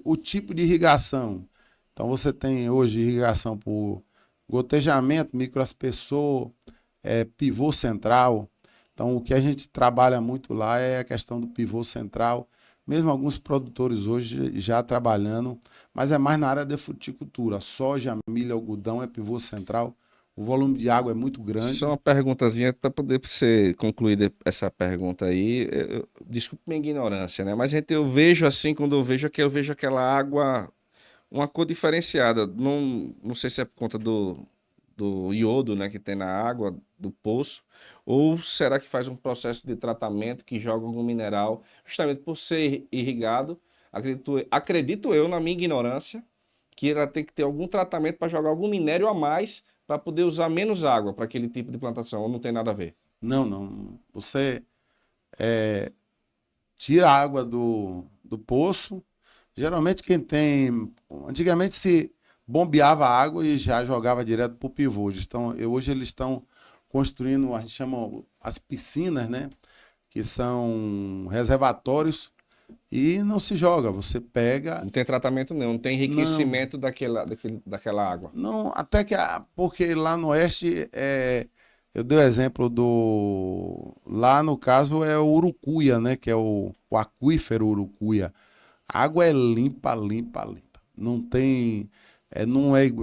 o tipo de irrigação. Então, você tem hoje irrigação por gotejamento, microaspersor, pivô central. Então, o que a gente trabalha muito lá é a questão do pivô central. Mesmo alguns produtores hoje já trabalhando, mas é mais na área da fruticultura. Soja, milho, algodão é pivô central. O volume de água é muito grande. Só uma perguntazinha para poder você concluir essa pergunta aí. Desculpe minha ignorância, né? Mas eu vejo assim, quando eu vejo aquela água, uma cor diferenciada. Não sei se é por conta do iodo, né, que tem na água do poço, ou será que faz um processo de tratamento que joga algum mineral, justamente por ser irrigado? Acredito eu, na minha ignorância, que ela tem que ter algum tratamento para jogar algum minério a mais para poder usar menos água para aquele tipo de plantação, ou não tem nada a ver? Não. Você tira a água do poço. Geralmente quem tem... Antigamente se bombeava a água e já jogava direto para o pivô. Hoje eles estão construindo, a gente chama as piscinas, né? Que são reservatórios e não se joga. Você pega... Não tem tratamento não tem enriquecimento daquela água. Não, até que... Porque lá no oeste, eu dei o exemplo lá no caso é o Urucuia, né? Que é o aquífero Urucuia. A água é limpa, limpa, limpa. Não tem...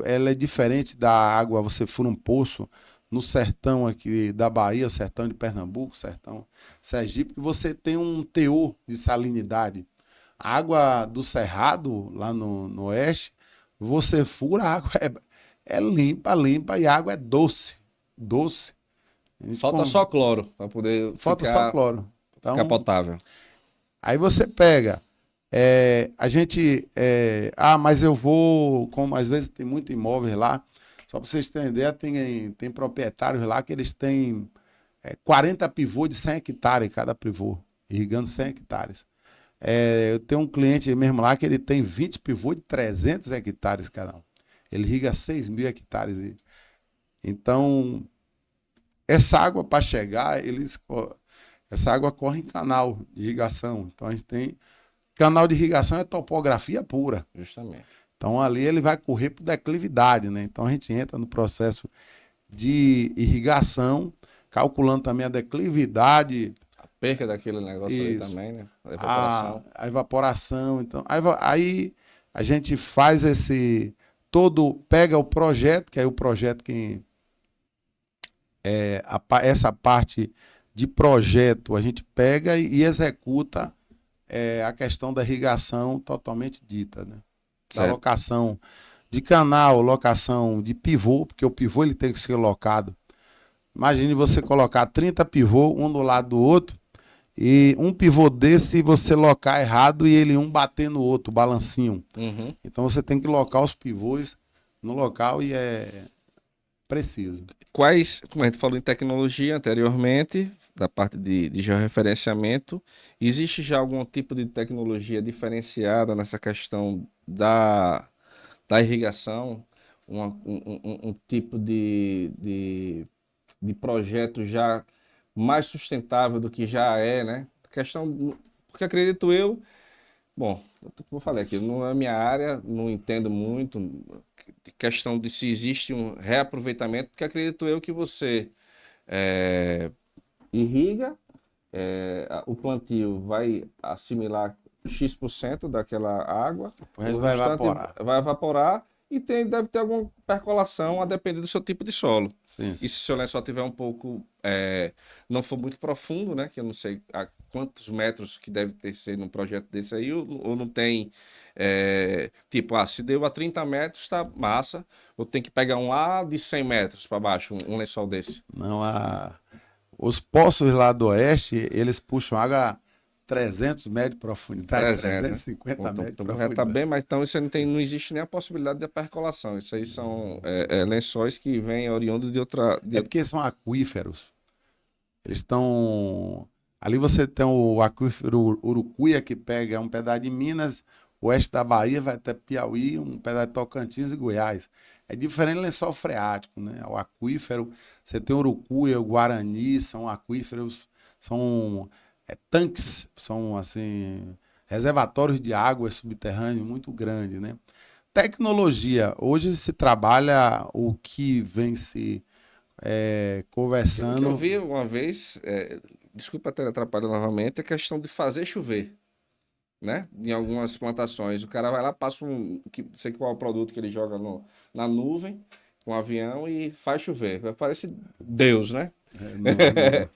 ela é diferente da água, você fura um poço no sertão aqui da Bahia, o sertão de Pernambuco, o sertão Sergipe, que você tem um teor de salinidade. A água do Cerrado, lá no oeste, você fura, a água é limpa, limpa, e a água é doce, doce. Falta só cloro para poder Falta só cloro. Então, ficar potável. Aí você pega... mas eu vou, como às vezes tem muito imóvel lá, só para vocês terem ideia, tem proprietários lá que eles têm 40 pivôs de 100 hectares cada pivô, irrigando 100 hectares. Eu tenho um cliente mesmo lá que ele tem 20 pivôs de 300 hectares cada um. Ele irriga 6.000 hectares. Então, essa água para chegar, essa água corre em canal de irrigação. Então, a gente tem... Canal de irrigação é topografia pura. Justamente. Então, ali ele vai correr por declividade, né? Então, a gente entra no processo de irrigação, calculando também a declividade. A perca daquele negócio ali também, né? A evaporação. A evaporação. Então, aí a gente faz pega o projeto, que aí o projeto essa parte de projeto a gente pega e executa a questão da irrigação totalmente dita, né? Da locação de canal, locação de pivô, porque o pivô ele tem que ser locado. Imagine você colocar 30 pivô, um do lado do outro, e um pivô desse você locar errado e ele um bater no outro, balancinho. Uhum. Então você tem que locar os pivôs no local e é preciso. Como a gente falou em tecnologia anteriormente, da parte de georreferenciamento, existe já algum tipo de tecnologia diferenciada nessa questão da irrigação? Um tipo de projeto já mais sustentável do que já é, né? Porque acredito eu, bom, como eu falei aqui, não é minha área, não entendo muito, questão de se existe um reaproveitamento, porque acredito eu que você irriga, o plantio vai assimilar X% daquela água, O resto vai evaporar. Vai evaporar e deve ter alguma percolação a depender do seu tipo de solo. Sim. E se o seu lençol tiver um pouco, não for muito profundo, né, que eu não sei a quantos metros que deve ter sido num projeto desse aí, ou não tem, se deu a 30 metros, tá massa, ou tem que pegar um lá de 100 metros para baixo, um lençol desse. Não, os poços lá do oeste, eles puxam água 300 metros de profundidade, 350 metros de profundidade. Tá bem, mas então isso não existe nem a possibilidade de percolação. Isso aí são lençóis que vêm oriundos de outra... porque são aquíferos. Eles estão... Ali você tem o aquífero Urucuia, que pega um pedaço de Minas, oeste da Bahia, vai até Piauí, um pedaço de Tocantins e Goiás. É diferente do lençol freático, né? O aquífero, você tem o Urucuia, o Guarani, são aquíferos, são tanques, são assim, reservatórios de água subterrâneo muito grande, né? Tecnologia, hoje se trabalha o que vem se conversando... Eu vi uma vez, desculpa até atrapalhar novamente, a questão de fazer chover, né? Em algumas plantações. O cara vai lá, passa não sei qual é o produto que ele joga na nuvem, com um avião e faz chover. Parece Deus, né?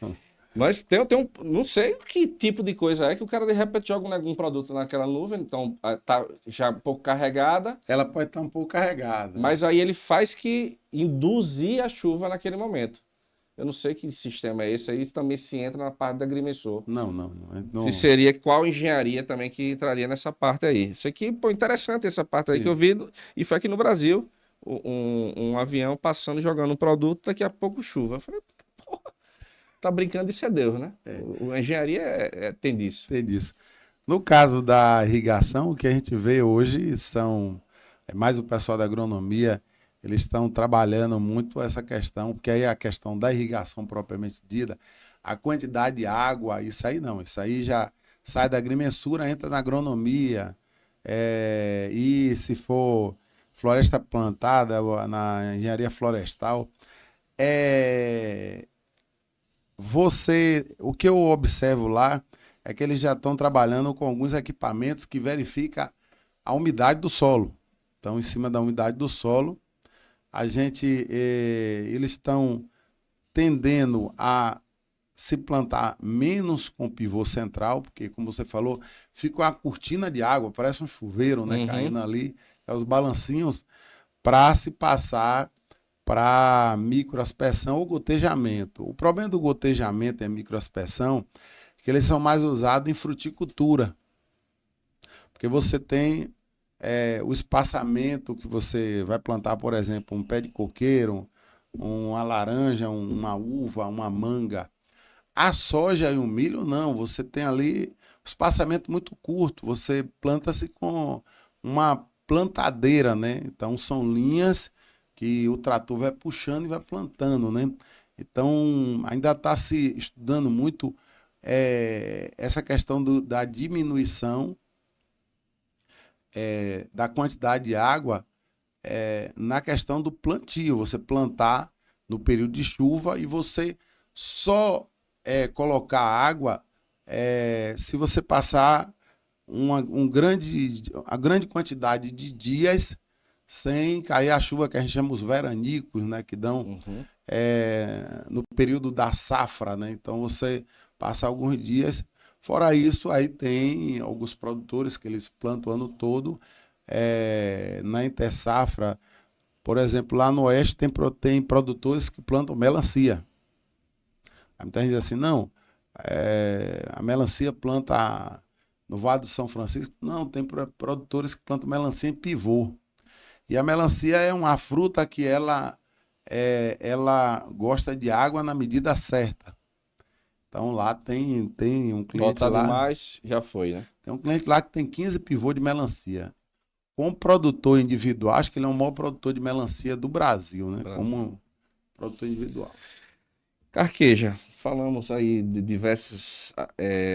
Não. Mas tem não sei que tipo de coisa é que o cara de repente joga algum produto naquela nuvem, então tá já um pouco carregada. Ela pode estar um pouco carregada. Mas aí ele faz que induzir a chuva naquele momento. Eu não sei que sistema é esse aí, também se entra na parte da agrimensor. Não. Se seria qual engenharia também que entraria nessa parte aí. Isso aqui, interessante essa parte aí. Sim. Que eu vi, e foi aqui no Brasil, um avião passando, jogando um produto, daqui a pouco chuva. Eu falei, porra, tá brincando, isso é Deus, né? A engenharia tem disso. Tem disso. No caso da irrigação, o que a gente vê hoje é mais o pessoal da agronomia, eles estão trabalhando muito essa questão, porque aí a questão da irrigação propriamente dita, a quantidade de água, isso aí não, isso aí já sai da agrimensura, entra na agronomia, e se for floresta plantada, na engenharia florestal, o que eu observo lá é que eles já estão trabalhando com alguns equipamentos que verificam a umidade do solo. Então, em cima da umidade do solo, eles estão tendendo a se plantar menos com pivô central, porque, como você falou, fica uma cortina de água, parece um chuveiro, né, caindo ali, os balancinhos, para se passar para microaspersão ou gotejamento. O problema do gotejamento e microaspersão é que eles são mais usados em fruticultura, porque você tem o espaçamento que você vai plantar, por exemplo, um pé de coqueiro, uma laranja, uma uva, uma manga. A soja e o milho, não. Você tem ali um espaçamento muito curto. Você planta-se com uma plantadeira, né? Então, são linhas que o trator vai puxando e vai plantando, né? Então, ainda está se estudando muito essa questão da diminuição da quantidade de água na questão do plantio. Você plantar no período de chuva e você só colocar água se você passar uma grande quantidade de dias sem cair a chuva, que a gente chama os veranicos, né, que dão no período da safra, né? Então você passa alguns dias. Fora isso, aí tem alguns produtores que eles plantam o ano todo na intersafra. Por exemplo, lá no oeste tem produtores que plantam melancia. Aí muita gente diz assim, não, a melancia planta no Vale do São Francisco. Não, tem produtores que plantam melancia em pivô. E a melancia é uma fruta que ela gosta de água na medida certa. Então lá tem um cliente Botar lá. demais, já foi, né? Tem um cliente lá que tem 15 pivôs de melancia. Como produtor individual, acho que ele é o maior produtor de melancia do Brasil, né? Como produtor individual. Carqueja, falamos aí de diversos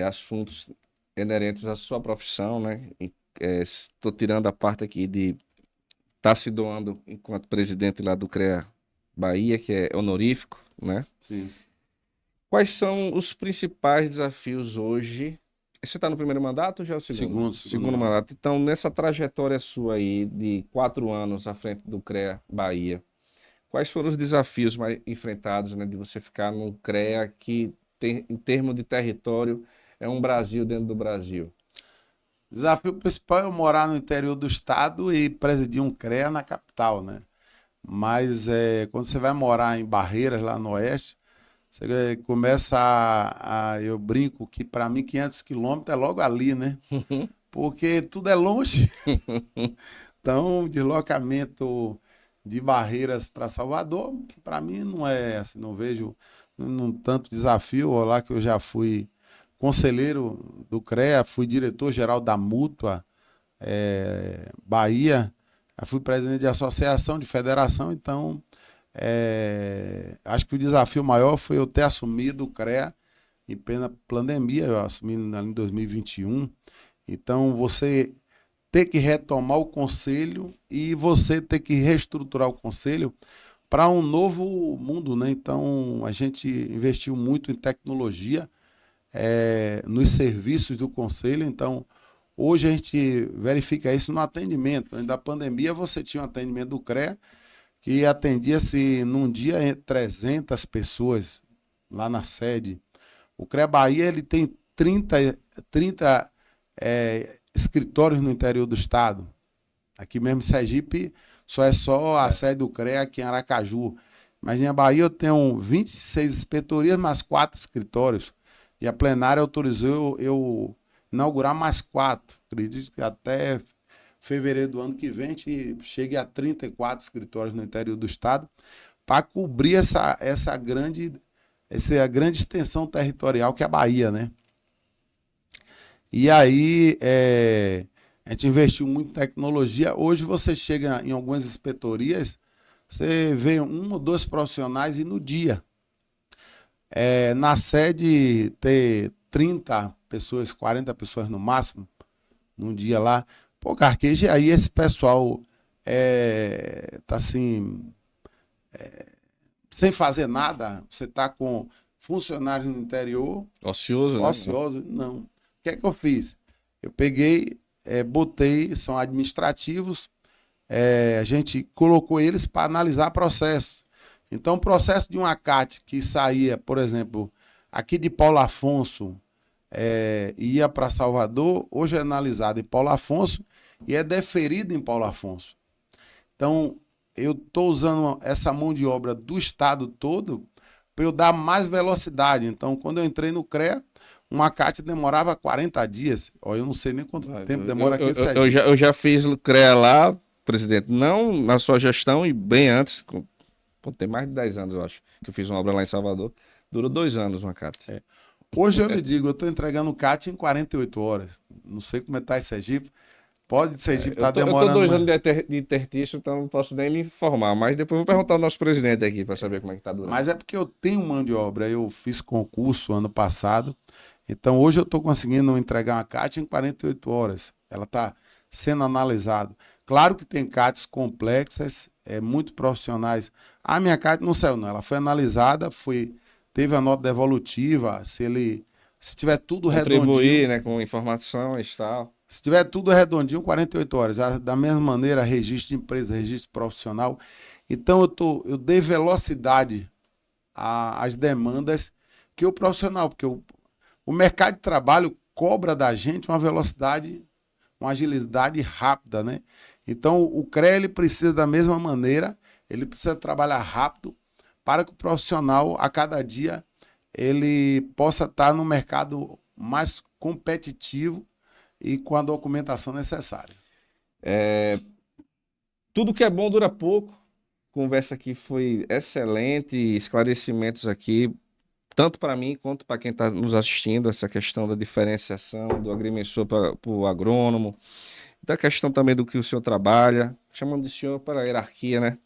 assuntos inerentes à sua profissão, né? Estou tirando a parte aqui de estar se doando enquanto presidente lá do CREA Bahia, que é honorífico, né? Sim. Quais são os principais desafios hoje? Você está no primeiro mandato ou já é o segundo? Segundo mandato. Então, nessa trajetória sua aí de 4 anos à frente do CREA Bahia, quais foram os desafios mais enfrentados, né, de você ficar num CREA que, em termos de território, é um Brasil dentro do Brasil? O desafio principal é eu morar no interior do estado e presidir um CREA na capital, né? Mas quando você vai morar em Barreiras, lá no oeste, você começa eu brinco que para mim 500 quilômetros é logo ali, né? Porque tudo é longe. Então, o deslocamento de Barreiras para Salvador, para mim não é assim, não vejo tanto desafio. Olha lá que eu já fui conselheiro do CREA, fui diretor-geral da Mútua Bahia, já fui presidente de associação, de federação, então acho que o desafio maior foi eu ter assumido o CREA em plena pandemia. Eu assumi em 2021. Então, você ter que retomar o conselho e você ter que reestruturar o conselho para um novo mundo, né? Então, a gente investiu muito em tecnologia, nos serviços do conselho. Então, hoje a gente verifica isso no atendimento. Antes da pandemia, você tinha um atendimento do CREA que atendia-se num dia 300 pessoas lá na sede. O CREA Bahia ele tem 30 escritórios no interior do estado. Aqui mesmo em Sergipe só a sede do CREA aqui em Aracaju. Mas em Bahia eu tenho 26 inspetorias, mais 4 escritórios. E a plenária autorizou eu inaugurar mais 4. Acredito que até fevereiro do ano que vem a gente chegue a 34 escritórios no interior do estado para cobrir essa grande essa é a grande extensão territorial que é a Bahia, né? E aí a gente investiu muito em tecnologia. Hoje você chega em algumas inspetorias, você vê 1 ou 2 profissionais e no dia. Na sede ter 30 pessoas, 40 pessoas no máximo, num dia lá. Pô, Carqueja, aí esse pessoal tá assim, sem fazer nada, você tá com funcionários no interior, Ocioso, né? ocioso, não. O que é que eu fiz? Eu peguei, botei, são administrativos, a gente colocou eles para analisar processo. Então, o processo de um acate que saía, por exemplo, aqui de Paulo Afonso, ia para Salvador, hoje é analisado em Paulo Afonso e é deferido em Paulo Afonso. Então, eu estou usando essa mão de obra do estado todo para eu dar mais velocidade. Então, quando eu entrei no CREA, um acate demorava 40 dias. Ó, eu não sei nem quanto tempo demora aqui. Eu já fiz o CREA lá, presidente, não na sua gestão e bem antes, tem mais de 10 anos, eu acho, que eu fiz uma obra lá em Salvador. Durou 2 anos uma CAT. Hoje eu lhe digo, eu estou entregando o CAT em 48 horas. Não sei como está em Sergipe. Pode Sergipe estar demorando. Eu estou 2 anos de intertício, então não posso nem lhe informar. Mas depois vou perguntar ao nosso presidente aqui para saber como é que está durando. Mas é porque eu tenho mão de obra. Eu fiz concurso ano passado. Então hoje eu estou conseguindo entregar uma CAT em 48 horas. Ela está sendo analisada. Claro que tem CATs complexas, muito profissionais. A minha CAT não saiu, não. Ela foi analisada, teve a nota devolutiva, se tiver tudo redondinho. Contribuir, né, com informações e tal. Se tiver tudo redondinho, 48 horas. Da mesma maneira, registro de empresa, registro profissional. Então, eu dei velocidade às demandas que o profissional, porque o mercado de trabalho cobra da gente uma velocidade, uma agilidade rápida, né? Então, o CREA ele precisa da mesma maneira, ele precisa trabalhar rápido para que o profissional, a cada dia, ele possa estar no mercado mais competitivo e com a documentação necessária. Tudo que é bom dura pouco. Conversa aqui foi excelente, esclarecimentos aqui, tanto para mim quanto para quem está nos assistindo, essa questão da diferenciação do agrimensor para o agrônomo, da questão também do que o senhor trabalha, chamando de senhor para a hierarquia, né?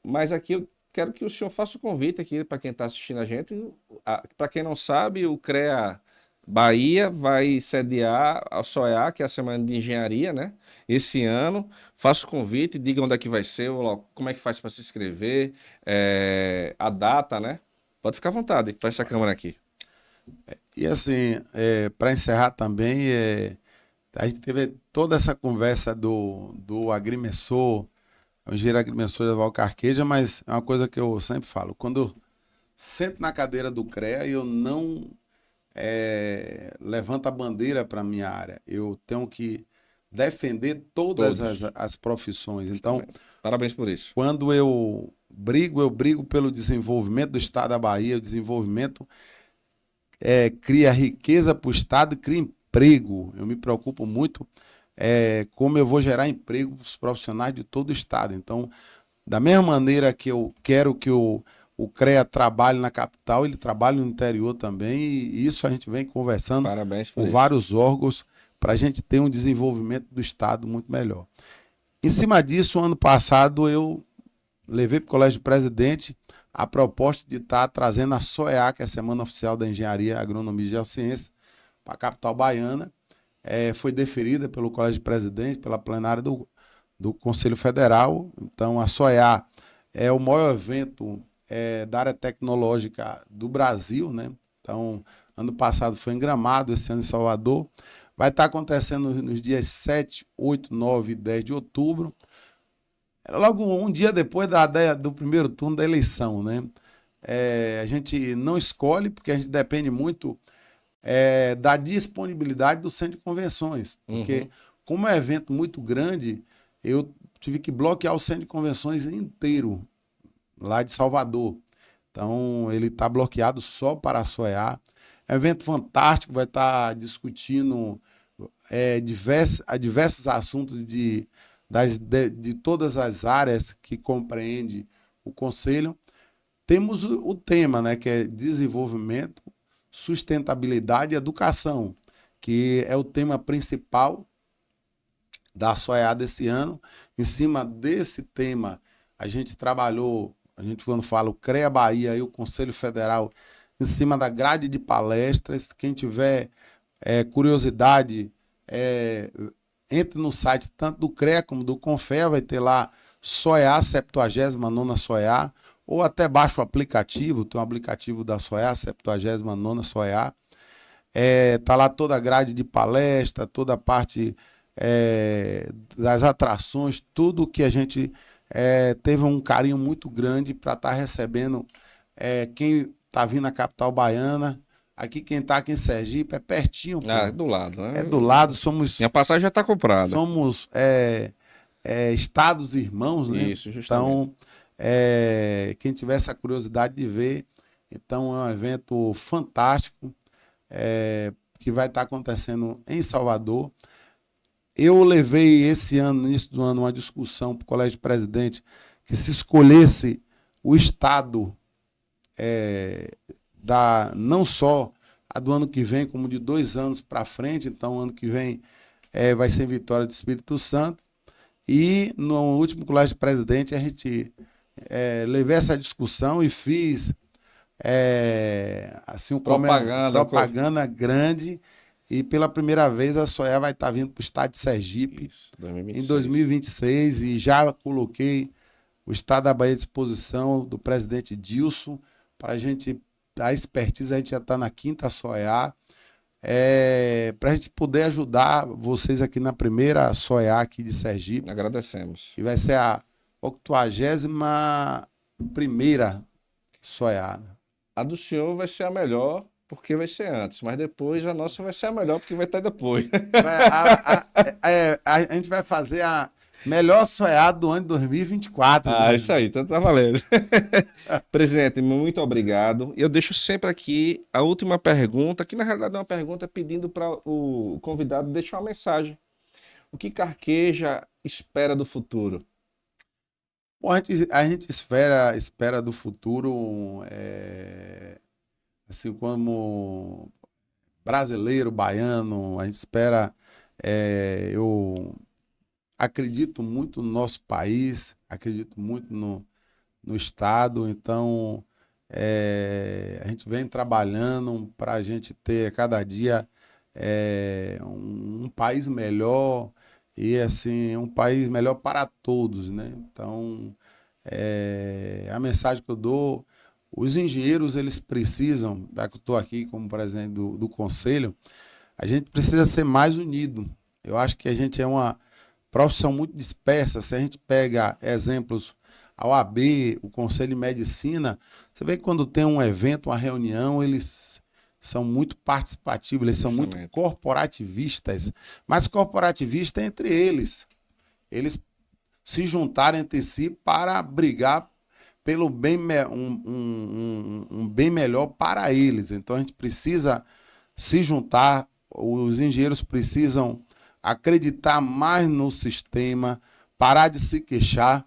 Mas aqui eu quero que o senhor faça o convite aqui para quem está assistindo a gente. Para quem não sabe, o CREA Bahia vai sediar a SOEA, que é a Semana de Engenharia, né? Esse ano. Faça o convite, diga onde é que vai ser, como é que faz para se inscrever, a data, né? Pode ficar à vontade para essa câmera aqui. E assim, para encerrar também, a gente teve toda essa conversa do agrimensor, o engenheiro agrimensor de Val Carqueja, mas é uma coisa que eu sempre falo. Quando eu sento na cadeira do CREA, eu não levanto a bandeira para a minha área. Eu tenho que defender todas as profissões. Então, parabéns por isso. Quando eu brigo pelo desenvolvimento do estado da Bahia, o desenvolvimento cria riqueza para o estado e cria emprego. Eu me preocupo muito como eu vou gerar emprego para os profissionais de todo o estado. Então, da mesma maneira que eu quero que o CREA trabalhe na capital, ele trabalha no interior também, e isso a gente vem conversando com vários órgãos para a gente ter um desenvolvimento do estado muito melhor. Em cima disso, ano passado, eu levei para o Colégio Presidente a proposta de estar trazendo a SOEA, que é a Semana Oficial da Engenharia, Agronomia e Geociências, para a capital baiana. Foi deferida pelo Colégio Presidente, pela plenária do Conselho Federal. Então, a SOEA é o maior evento da área tecnológica do Brasil, né? Então, ano passado foi em Gramado, esse ano em Salvador. Vai estar acontecendo nos dias 7, 8, 9 e 10 de outubro. Logo um dia depois do primeiro turno da eleição, né? A gente não escolhe, porque a gente depende muito da disponibilidade do centro de convenções. Porque, como é um evento muito grande, eu tive que bloquear o centro de convenções inteiro, lá de Salvador. Então, ele está bloqueado só para a SOEA. É um evento fantástico, vai estar discutindo diversos assuntos de todas as áreas que compreende o Conselho. temos o tema, né, que é desenvolvimento, sustentabilidade e educação, que é o tema principal da SOEA desse ano. Em cima desse tema, a gente trabalhou, quando fala o CREA Bahia e o Conselho Federal, em cima da grade de palestras. Quem tiver curiosidade, entre no site tanto do CREA como do CONFEA, vai ter lá SOEA, 79ª SOEA, ou até baixa o aplicativo, tem um aplicativo da SOEA, 79ª SOEA. Tá lá toda a grade de palestra, toda a parte das atrações, tudo que a gente teve um carinho muito grande para estar recebendo quem está vindo na capital baiana. Aqui quem está aqui em Sergipe é pertinho. É do lado, né? É do lado, somos... Minha passagem já está comprada. Somos estados irmãos, né? Isso, justamente. Então, quem tiver essa curiosidade de ver, então é um evento fantástico que vai estar acontecendo em Salvador. Eu levei esse ano, no início do ano, uma discussão para o Colégio de Presidente que se escolhesse o estado não só a do ano que vem, como de 2 anos para frente. Então, ano que vem vai ser Vitória do Espírito Santo. E no último Colégio de Presidente a gente levei essa discussão e fiz assim, propaganda grande. E pela primeira vez a SOEA vai estar vindo para o estado de Sergipe. Isso, 2026. Em 2026. E já coloquei o estado da Bahia à disposição do presidente Dilson para a gente dar expertise. A gente já está na 5ª SOEA. Para a gente poder ajudar vocês aqui na primeira SOEA aqui de Sergipe. Agradecemos. Que vai ser a 81ª SOEA. A do senhor vai ser a melhor, porque vai ser antes, mas depois a nossa vai ser a melhor, porque vai estar depois. A gente vai fazer a melhor SOEA do ano de 2024. Né? Isso aí, então tá valendo. Presidente, muito obrigado. Eu deixo sempre aqui a última pergunta, que na realidade é uma pergunta pedindo para o convidado deixar uma mensagem. O que Carqueja espera do futuro? Bom, a gente espera do futuro, assim como brasileiro, baiano, a gente espera, eu acredito muito no nosso país, acredito muito no estado. Então a gente vem trabalhando para a gente ter cada dia um país melhor, e assim, um país melhor para todos, né? Então, a mensagem que eu dou, os engenheiros, eles precisam, já que eu estou aqui como presidente do conselho, a gente precisa ser mais unido. Eu acho que a gente é uma profissão muito dispersa. Se a gente pega exemplos, a OAB, o Conselho de Medicina, você vê que quando tem um evento, uma reunião, eles são muito participativos, eles são muito corporativistas, mas corporativistas entre eles. Eles se juntaram entre si para brigar pelo bem, um bem melhor para eles. Então a gente precisa se juntar, os engenheiros precisam acreditar mais no sistema, parar de se queixar.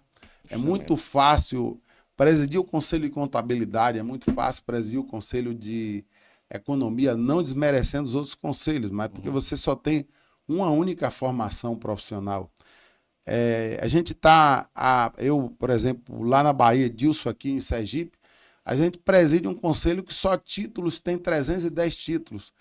É muito fácil presidir o Conselho de Contabilidade, é muito fácil presidir o Conselho de Economia, não desmerecendo os outros conselhos, mas porque você só tem uma única formação profissional. A gente está, eu, por exemplo, lá na Bahia, Dilson aqui em Sergipe, a gente preside um conselho que só títulos tem 310 títulos.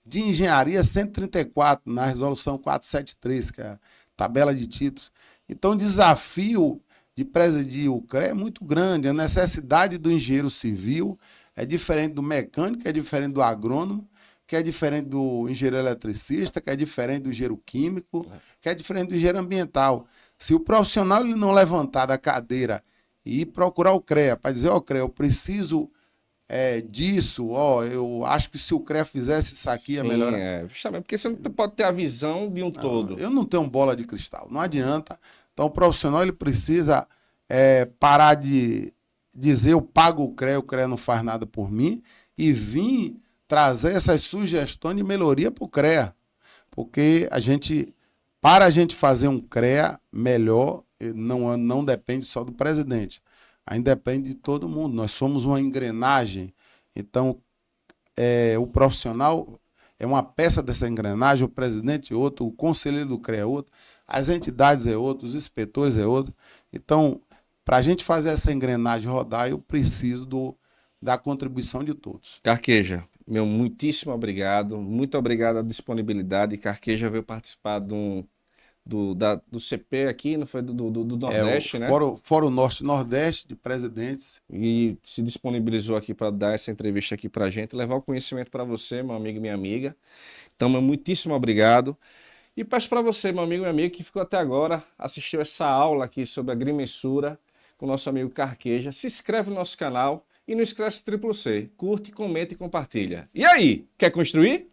De engenharia, 134, na resolução 473, que é a tabela de títulos. Então, o desafio de presidir o CREA é muito grande. A necessidade do engenheiro civil é diferente do mecânico, é diferente do agrônomo, que é diferente do engenheiro eletricista, que é diferente do engenheiro químico, que é diferente do engenheiro ambiental. Se o profissional ele não levantar da cadeira e ir procurar o CREA para dizer, CREA, eu preciso disso, eu acho que se o CREA fizesse isso aqui é melhor. Justamente, porque você não pode ter a visão de um todo. Eu não tenho bola de cristal, não adianta. Então o profissional ele precisa parar de dizer eu pago o CREA não faz nada por mim, e vir trazer essas sugestões de melhoria para o CREA. Porque para a gente fazer um CREA melhor, não depende só do presidente. aí depende de todo mundo. Nós somos uma engrenagem. Então, o profissional é uma peça dessa engrenagem, o presidente é outro, o conselheiro do CREA é outro, as entidades é outro, os inspetores é outro. Então, para a gente fazer essa engrenagem rodar, eu preciso da contribuição de todos. Carqueja, meu muitíssimo obrigado. Muito obrigado à disponibilidade. Carqueja veio participar do CP aqui, não foi? Do Nordeste, né? Fórum Norte-Nordeste de Presidentes. E se disponibilizou aqui para dar essa entrevista aqui para a gente, levar o conhecimento para você, meu amigo e minha amiga. Então, meu muitíssimo obrigado. E peço para você, meu amigo e minha amiga, que ficou até agora, assistiu essa aula aqui sobre agrimensura com o nosso amigo Carqueja. Se inscreve no nosso canal e não esquece C. Curte, comenta e compartilha. E aí, quer construir?